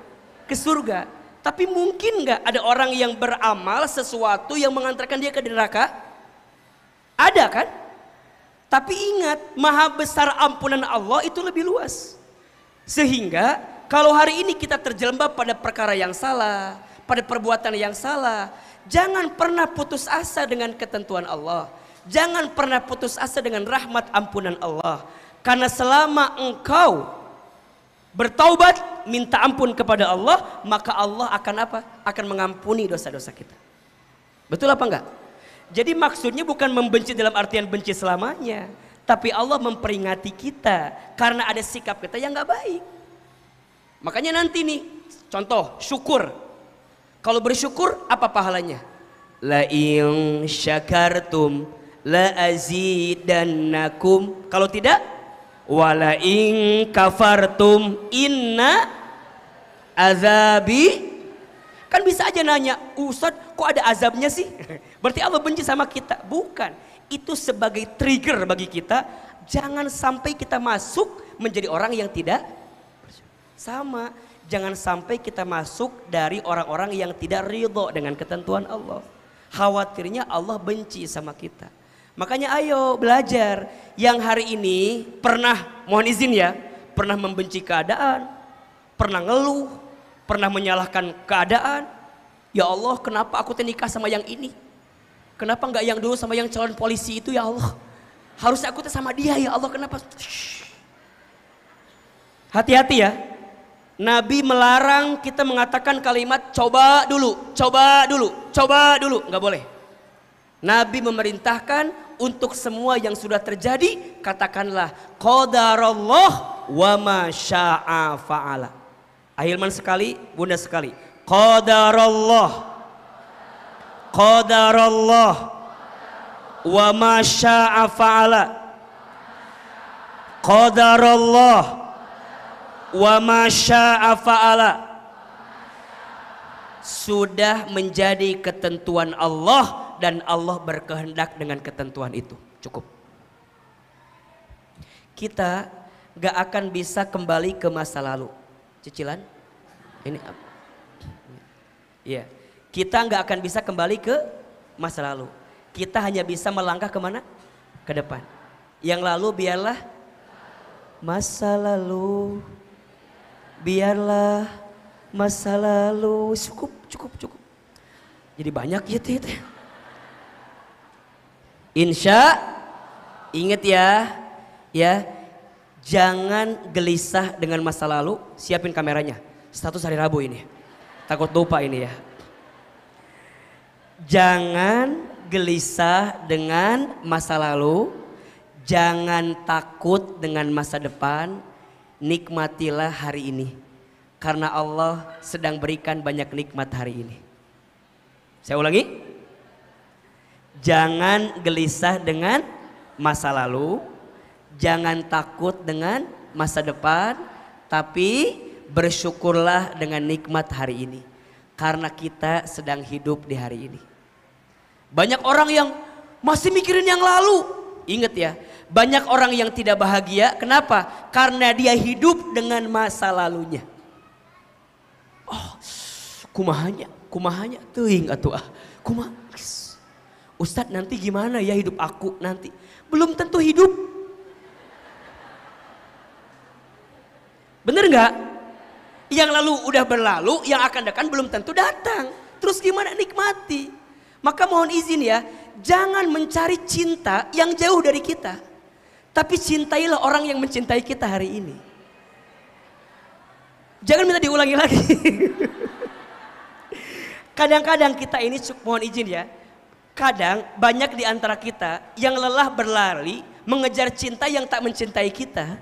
Ke surga. Tapi mungkin nggak ada orang yang beramal sesuatu yang mengantarkan dia ke neraka? Ada kan? Tapi ingat, maha besar ampunan Allah itu lebih luas. Sehingga kalau hari ini kita terjelembab pada perkara yang salah, pada perbuatan yang salah, jangan pernah putus asa dengan ketentuan Allah. Jangan pernah putus asa dengan rahmat ampunan Allah. Karena selama engkau bertaubat, minta ampun kepada Allah, maka Allah akan akan mengampuni dosa-dosa kita. Betul apa enggak? Jadi maksudnya bukan membenci dalam artian benci selamanya, tapi Allah memperingati kita karena ada sikap kita yang enggak baik. Makanya nanti nih, contoh syukur. Kalau bersyukur apa pahalanya? La in syakartum la azidannakum. Kalau tidak, wala in kafartum inna azabi. Kan bisa aja nanya, Ustadz kok ada azabnya sih? Berarti Allah benci sama kita. Bukan, itu sebagai trigger bagi kita. Jangan sampai kita masuk menjadi orang yang tidak sama, jangan sampai kita masuk dari orang-orang yang tidak ridho dengan ketentuan Allah. Khawatirnya Allah benci sama kita. Makanya ayo belajar. Yang hari ini pernah, mohon izin ya, pernah membenci keadaan, pernah ngeluh, pernah menyalahkan keadaan. Ya Allah, kenapa aku nikah sama yang ini? Kenapa enggak yang dulu sama yang calon polisi itu ya Allah? Harusnya aku sama dia ya Allah, kenapa? Hati-hati ya. Nabi melarang kita mengatakan kalimat coba dulu, coba dulu, coba dulu. Nggak boleh. Nabi memerintahkan untuk semua yang sudah terjadi, katakanlah qadarallah wa ma syaa fa'ala. Ahilman sekali, bunda sekali. Qadarallah, qadarallah wa ma syaa fa'ala. Qadarallah wa ma syaa fa'ala. Sudah menjadi ketentuan Allah dan Allah berkehendak dengan ketentuan itu. Cukup. Kita gak akan bisa kembali ke masa lalu. Cicilan? Ini apa? Iya. Kita gak akan bisa kembali ke masa lalu. Kita hanya bisa melangkah kemana? Ke depan. Yang lalu biarlah masa lalu. Biarlah masa lalu. Cukup. Jadi banyak gitu. Insya, ingat ya, jangan gelisah dengan masa lalu. Siapin kameranya. Status hari Rabu ini. Takut lupa ini ya. Jangan gelisah dengan masa lalu. Jangan takut dengan masa depan. Nikmatilah hari ini. Karena Allah sedang berikan banyak nikmat hari ini. Saya ulangi. Jangan gelisah dengan masa lalu. Jangan takut dengan masa depan. Tapi bersyukurlah dengan nikmat hari ini. Karena kita sedang hidup di hari ini. Banyak orang yang masih mikirin yang lalu. Ingat ya, banyak orang yang tidak bahagia. Kenapa? Karena dia hidup dengan masa lalunya. Oh, kumahanya teuing atuh kumaha. Ustadz nanti gimana ya hidup aku nanti? Belum tentu hidup. Bener nggak? Yang lalu udah berlalu, yang akan datang belum tentu datang. Terus gimana? Nikmati. Maka mohon izin ya, jangan mencari cinta yang jauh dari kita. Tapi cintailah orang yang mencintai kita hari ini. Jangan minta diulangi lagi. Kadang-kadang kita ini, mohon izin ya. Kadang banyak di antara kita yang lelah berlari mengejar cinta yang tak mencintai kita.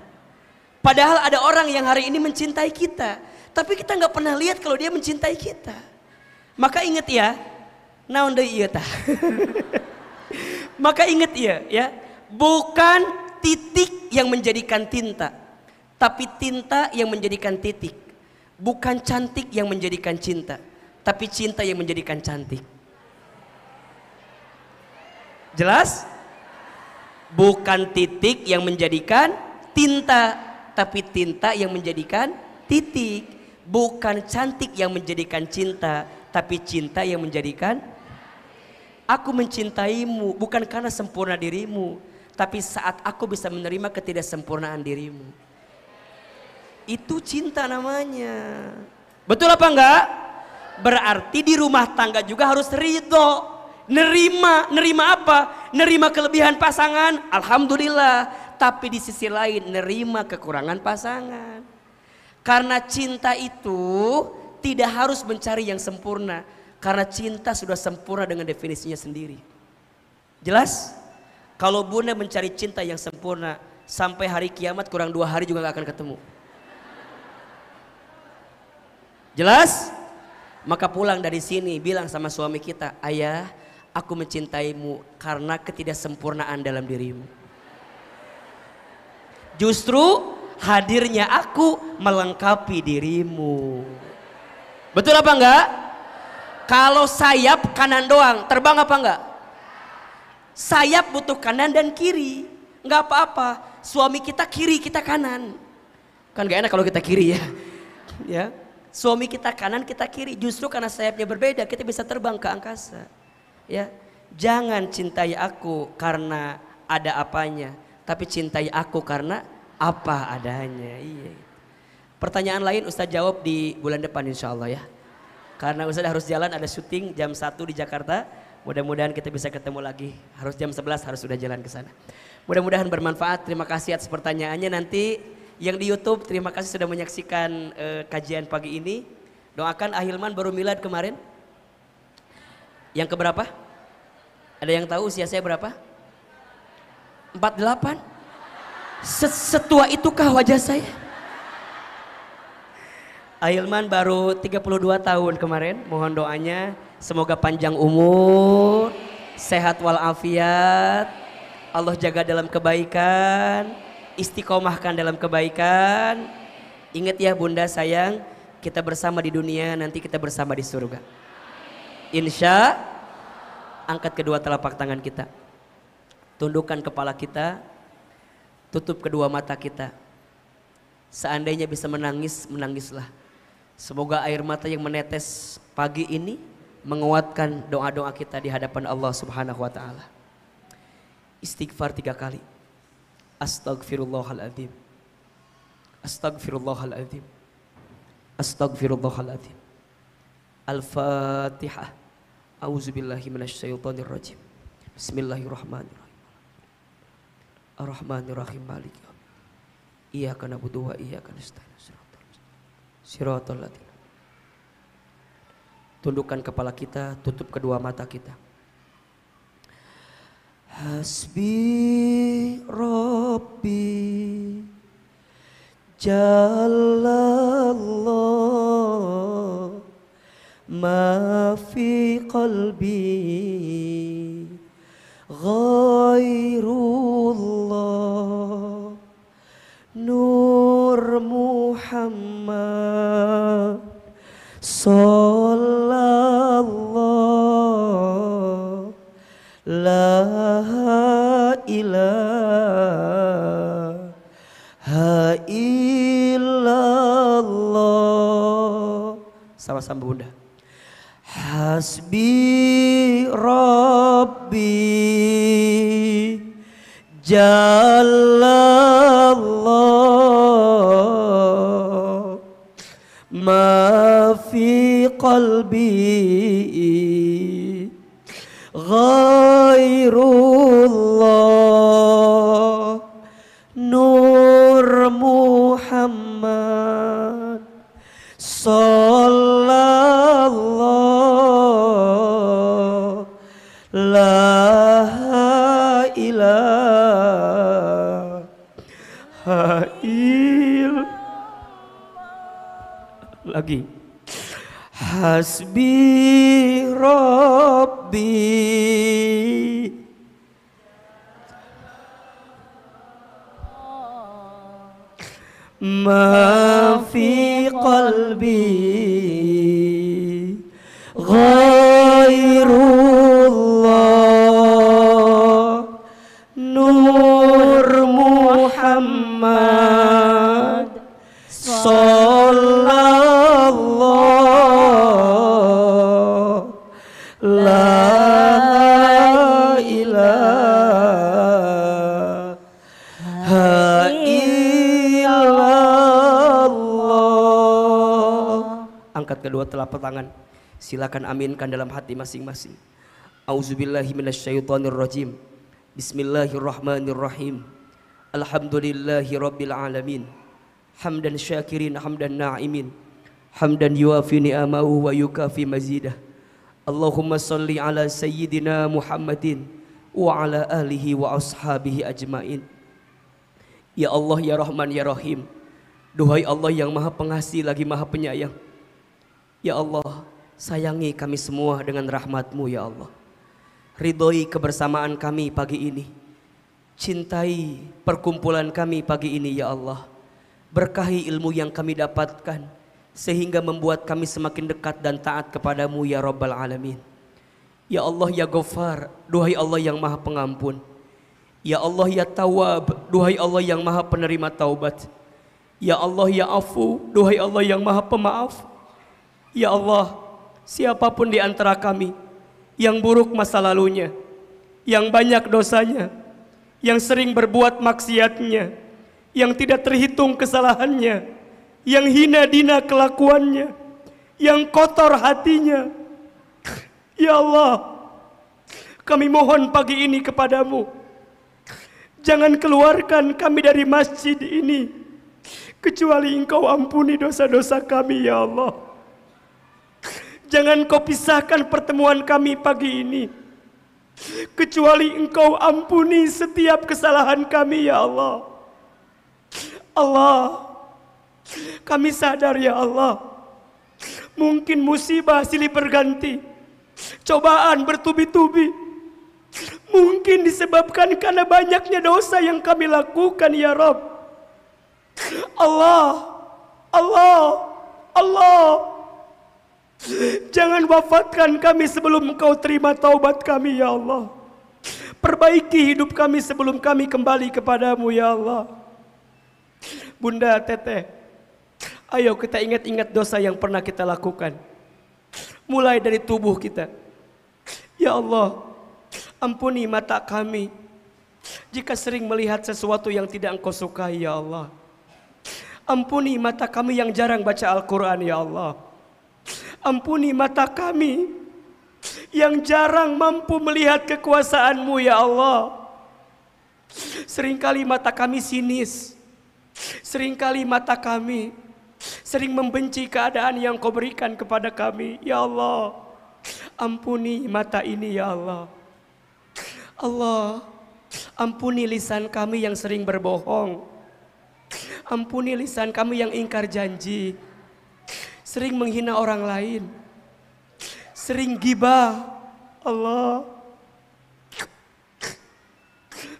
Padahal ada orang yang hari ini mencintai kita. Tapi kita nggak pernah lihat kalau dia mencintai kita. Maka ingat ya. Naon deui ieu tah. Maka ingat ya. Bukan titik yang menjadikan tinta. Tapi tinta yang menjadikan titik. Bukan cantik yang menjadikan cinta, tapi cinta yang menjadikan cantik. Jelas? Bukan titik yang menjadikan tinta, tapi tinta yang menjadikan titik. Bukan cantik yang menjadikan cinta, tapi cinta yang menjadikan. Aku mencintaimu bukan karena sempurna dirimu, tapi saat aku bisa menerima ketidaksempurnaan dirimu. Itu cinta namanya. Betul apa enggak? Berarti di rumah tangga juga harus ridho. Nerima apa? Nerima kelebihan pasangan, alhamdulillah. Tapi di sisi lain nerima kekurangan pasangan. Karena cinta itu tidak harus mencari yang sempurna. Karena cinta sudah sempurna dengan definisinya sendiri. Jelas? Kalau bunda mencari cinta yang sempurna, sampai hari kiamat kurang 2 hari juga gak akan ketemu. Jelas? Maka pulang dari sini bilang sama suami kita, ayah, aku mencintaimu karena ketidaksempurnaan dalam dirimu. Justru hadirnya aku melengkapi dirimu. Betul apa enggak? Kalau sayap kanan doang, terbang apa enggak? Sayap butuh kanan dan kiri. Enggak apa-apa. Suami kita kiri, kita kanan. Kan gak enak kalau kita kiri ya. Ya. Suami kita kanan, kita kiri. Justru karena sayapnya berbeda, kita bisa terbang ke angkasa. Ya, jangan cintai aku karena ada apanya, tapi cintai aku karena apa adanya. Iya. Pertanyaan lain Ustaz jawab di bulan depan insya Allah ya. Karena Ustaz harus jalan, ada syuting jam 1 di Jakarta. Mudah-mudahan kita bisa ketemu lagi. Harus jam 11 harus sudah jalan ke sana. Mudah-mudahan bermanfaat. Terima kasih atas pertanyaannya. Nanti yang di YouTube, terima kasih sudah menyaksikan kajian pagi ini. Doakan Ahilman baru milad kemarin. Yang keberapa? Ada yang tahu usia saya berapa? 48. Setua itukah wajah saya? Ahilman baru 32 tahun kemarin. Mohon doanya semoga panjang umur, sehat walafiat, Allah jaga dalam kebaikan, istiqomahkan dalam kebaikan. Ingat ya bunda sayang, kita bersama di dunia, nanti kita bersama di surga. Insya. Angkat kedua telapak tangan kita, tundukkan kepala kita, tutup kedua mata kita. Seandainya bisa menangis, menangislah. Semoga air mata yang menetes pagi ini menguatkan doa-doa kita di hadapan Allah Subhanahu wa taala. Istighfar 3 kali. Astaghfirullahaladzim. Astaghfirullahaladzim. Astaghfirullahaladzim. Al-Fatihah. A'udzubillahi minasyaitonirrajim. Bismillahirrahmanirrahim. Ar-Rahmanirrahim. Maliki yaumiddin. Iyyaka na'budu wa iyyaka nasta'in. Shiratal ladzina. Tundukkan kepala kita, tutup kedua mata kita. Hasbi Rabbi Jallallah ma fi qalbi ghairullah Nur Muhammad Sallallahu La ilaha illallah. Sama-sama bunda. Hasbi Rabbi Jallallah ma fi qalbi ghairullah Nur Muhammad Sallallahu La ilaha illallah. Lagi. Hasbi Rabbi ma fi qalbi ghairullah Nur Muhammad Sallallahu La ilaha illallah. Angkat kedua telapak tangan, silakan aminkan dalam hati masing-masing. Auzubillahi minasyaitonirrajim. Bismillahirrahmanirrahim. Alhamdulillahi rabbil alamin. Hamdan syakirin hamdan na'imin. Hamdan yuafi ni'amahu wa yukafi mazidah. Allahumma salli ala sayyidina Muhammadin wa ala alihi wa ashabihi ajmain. Ya Allah ya Rahman ya Rahim. Duhai Allah yang maha pengasih lagi maha penyayang. Ya Allah, sayangi kami semua dengan rahmat-Mu ya Allah. Ridhoi kebersamaan kami pagi ini. Cintai perkumpulan kami pagi ini ya Allah. Berkahi ilmu yang kami dapatkan sehingga membuat kami semakin dekat dan taat kepadamu ya Rabbal Alamin. Ya Allah ya Ghaffar, duhai Allah yang maha pengampun. Ya Allah ya Tawwab, duhai Allah yang maha penerima taubat. Ya Allah ya Afu, duhai Allah yang maha pemaaf. Ya Allah, siapapun di antara kami yang buruk masa lalunya, yang banyak dosanya, yang sering berbuat maksiatnya, yang tidak terhitung kesalahannya, yang hina dina kelakuannya, yang kotor hatinya. Ya Allah, kami mohon pagi ini kepadamu, jangan keluarkan kami dari masjid ini kecuali Engkau ampuni dosa-dosa kami ya Allah. Jangan Kau pisahkan pertemuan kami pagi ini kecuali Engkau ampuni setiap kesalahan kami ya Allah. Allah, kami sadar ya Allah, mungkin musibah silih berganti, cobaan bertubi-tubi, Mungkin disebabkan karena banyaknya dosa yang kami lakukan ya Rabb. Allah, jangan wafatkan kami sebelum Engkau terima taubat kami ya Allah. Perbaiki hidup kami sebelum kami kembali kepadamu ya Allah. Bunda, Teteh, ayo kita ingat-ingat dosa yang pernah kita lakukan. Mulai dari tubuh kita. Ya Allah, ampuni mata kami jika sering melihat sesuatu yang tidak Engkau sukai ya Allah. Ampuni mata kami yang jarang baca Al-Quran ya Allah. Ampuni mata kami yang jarang mampu melihat kekuasaan-Mu ya Allah. Seringkali mata kami sinis. Seringkali mata kami sering membenci keadaan yang Kau berikan kepada kami. Ya Allah, ampuni mata ini ya Allah. Allah, ampuni lisan kami yang sering berbohong. Ampuni lisan kami yang ingkar janji, sering menghina orang lain, sering gibah. Allah,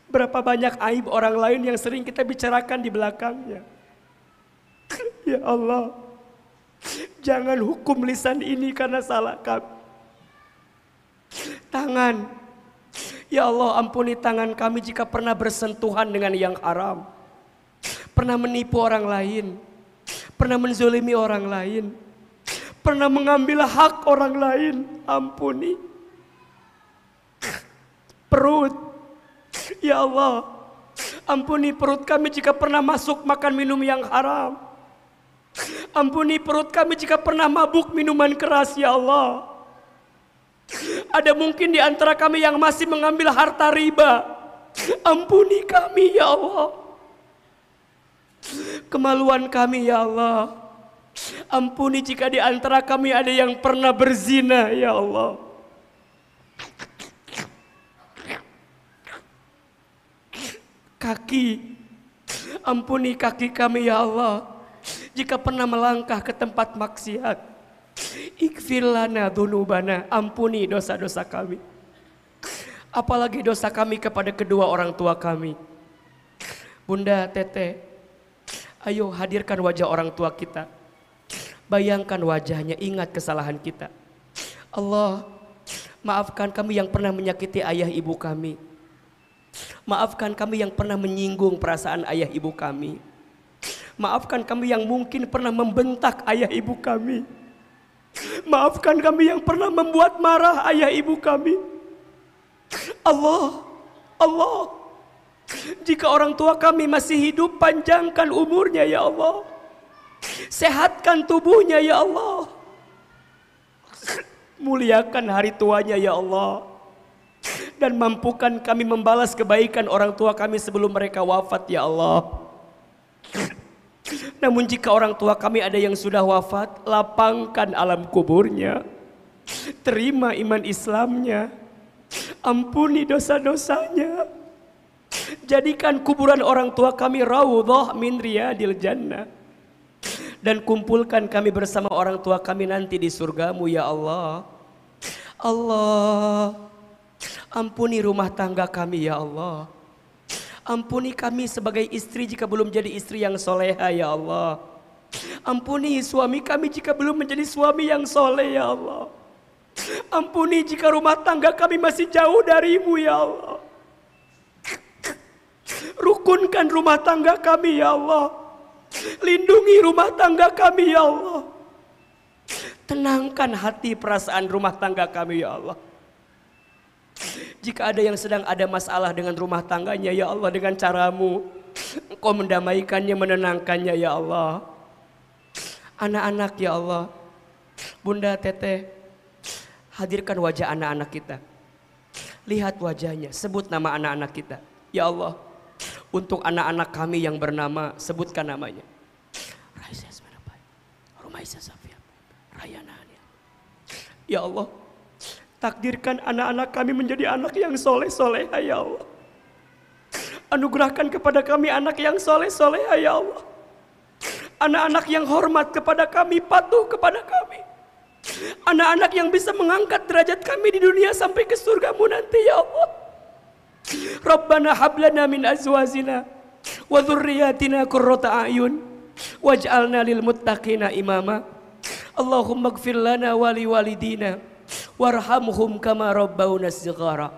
berapa banyak aib orang lain yang sering kita bicarakan di belakangnya. Ya Allah, jangan hukum lisan ini karena salah kami. Tangan, ya Allah, ampuni tangan kami jika pernah bersentuhan dengan yang haram, pernah menipu orang lain, pernah menzolimi orang lain, pernah mengambil hak orang lain. Ampuni. Perut, ya Allah, ampuni perut kami jika pernah masuk makan minum yang haram. Ampuni perut kami jika pernah mabuk minuman keras ya Allah. Ada mungkin di antara kami yang masih mengambil harta riba. Ampuni kami ya Allah. Kemaluan kami ya Allah. Ampuni jika di antara kami ada yang pernah berzina ya Allah. Kaki, ampuni kaki kami ya Allah jika pernah melangkah ke tempat maksiat. Ighfir lana dzunubana, ampuni dosa-dosa kami. Apalagi dosa kami kepada kedua orang tua kami. Bunda, Teteh, ayo hadirkan wajah orang tua kita. Bayangkan wajahnya, ingat kesalahan kita. Allah, maafkan kami yang pernah menyakiti ayah ibu kami. Maafkan kami yang pernah menyinggung perasaan ayah ibu kami. Maafkan kami yang mungkin pernah membentak ayah ibu kami. Maafkan kami yang pernah membuat marah ayah ibu kami. Allah, jika orang tua kami masih hidup, panjangkan umurnya ya Allah. Sehatkan tubuhnya ya Allah. Muliakan hari tuanya ya Allah. Dan mampukan kami membalas kebaikan orang tua kami sebelum mereka wafat ya Allah. Namun jika orang tua kami ada yang sudah wafat, lapangkan alam kuburnya. Terima iman Islamnya. Ampuni dosa-dosanya. Jadikan kuburan orang tua kami raudhah min riyadil jannah. Dan kumpulkan kami bersama orang tua kami nanti di surgamu ya Allah. Allah, ampuni rumah tangga kami ya Allah. Ampuni kami sebagai istri jika belum jadi istri yang soleha ya Allah. Ampuni suami kami jika belum menjadi suami yang soleh ya Allah. Ampuni jika rumah tangga kami masih jauh darimu ya Allah. Rukunkan rumah tangga kami ya Allah. Lindungi rumah tangga kami ya Allah. Tenangkan hati perasaan rumah tangga kami ya Allah. Jika ada yang sedang ada masalah dengan rumah tangganya ya Allah, dengan caramu Engkau mendamaikannya, menenangkannya ya Allah. Anak-anak ya Allah, Bunda, Teteh, hadirkan wajah anak-anak kita. Lihat wajahnya, sebut nama anak-anak kita. Ya Allah, untuk anak-anak kami yang bernama, sebutkan namanya. Raisa Asmanabai, Rumaisa Safia, Rayana. Ya Allah, takdirkan anak-anak kami menjadi anak yang soleh-soleh ya Allah. Anugerahkan kepada kami anak yang soleh-soleh ya Allah. Anak-anak yang hormat kepada kami, patuh kepada kami. Anak-anak yang bisa mengangkat derajat kami di dunia sampai ke surgamu nanti ya Allah. Rabbana hablana min azwajina wa dzurriyyatina qurrata a'yun waj'alna lil muttaqina imama. Allahumma ighfir lana wa li walidina warhamhum kama rabbauna shighara.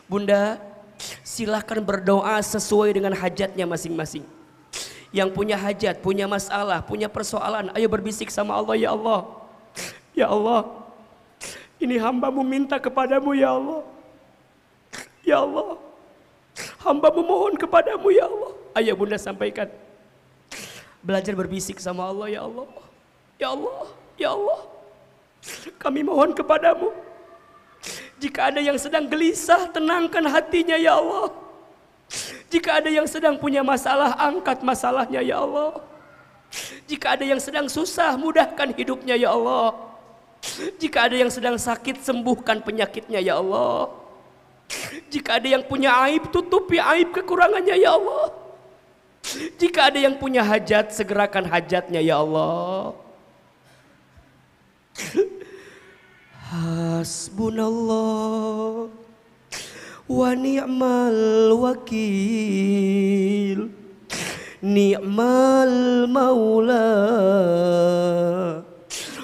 Bunda, silahkan berdoa sesuai dengan hajatnya masing-masing. Yang punya hajat, punya masalah, punya persoalan, ayo berbisik sama Allah. Ya Allah, ya Allah, ini hamba-Mu minta kepadamu ya Allah. Ya Allah, hamba-Mu mohon kepadamu ya Allah. Ayo bunda sampaikan. Belajar berbisik sama Allah. Ya Allah, ya Allah, ya Allah, kami mohon kepadamu. Jika ada yang sedang gelisah, tenangkan hatinya ya Allah. Jika ada yang sedang punya masalah, angkat masalahnya ya Allah. Jika ada yang sedang susah, mudahkan hidupnya ya Allah. Jika ada yang sedang sakit, sembuhkan penyakitnya ya Allah. Jika ada yang punya aib, tutupi aib kekurangannya ya Allah. Jika ada yang punya hajat, segerakan hajatnya ya Allah. Hasbunallah wa ni'mal wakil, ni'mal maula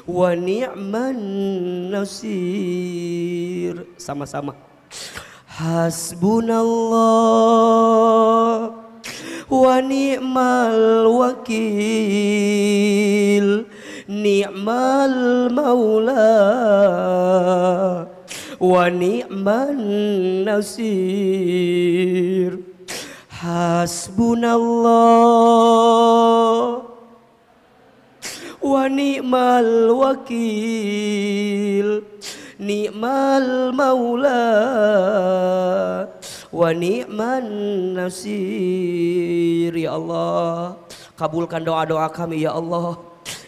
wa ni'man nasir. Sama-sama. Hasbunallah wa ni'mal wakil, ni'mal maula wa ni'man nasir. Hasbunallah wa ni'mal wakil, ni'mal maula wa ni'man nasir. Ya Allah, kabulkan doa-doa kami ya Allah.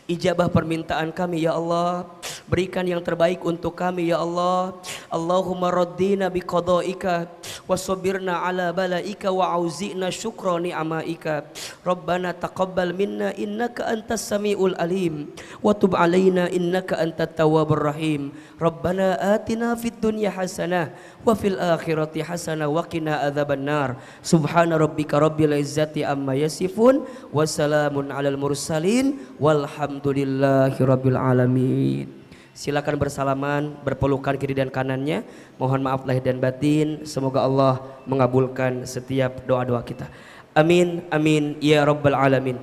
Ijabah permintaan kami ya Allah. Berikan yang terbaik untuk kami ya Allah. Allahumma raddina biqadaika wa sabirna ala balaika wa auzi'na syukra ni'amaika. Rabbana taqabbal minna innaka antas samiul alim wa tub alaina innaka antat tawwabur rahim. Rabbana atina fid dunya hasanah wa fil akhirati hasanah wa qina adzabannar. Subhana rabbika rabbil izzati amma yasifun wa salamun alal mursalin walhamdulillahi rabbil alamin. Silakan bersalaman, berpelukan kiri dan kanannya. Mohon maaf lahir dan batin. Semoga Allah mengabulkan setiap doa-doa kita. Amin, amin, ya rabbal alamin.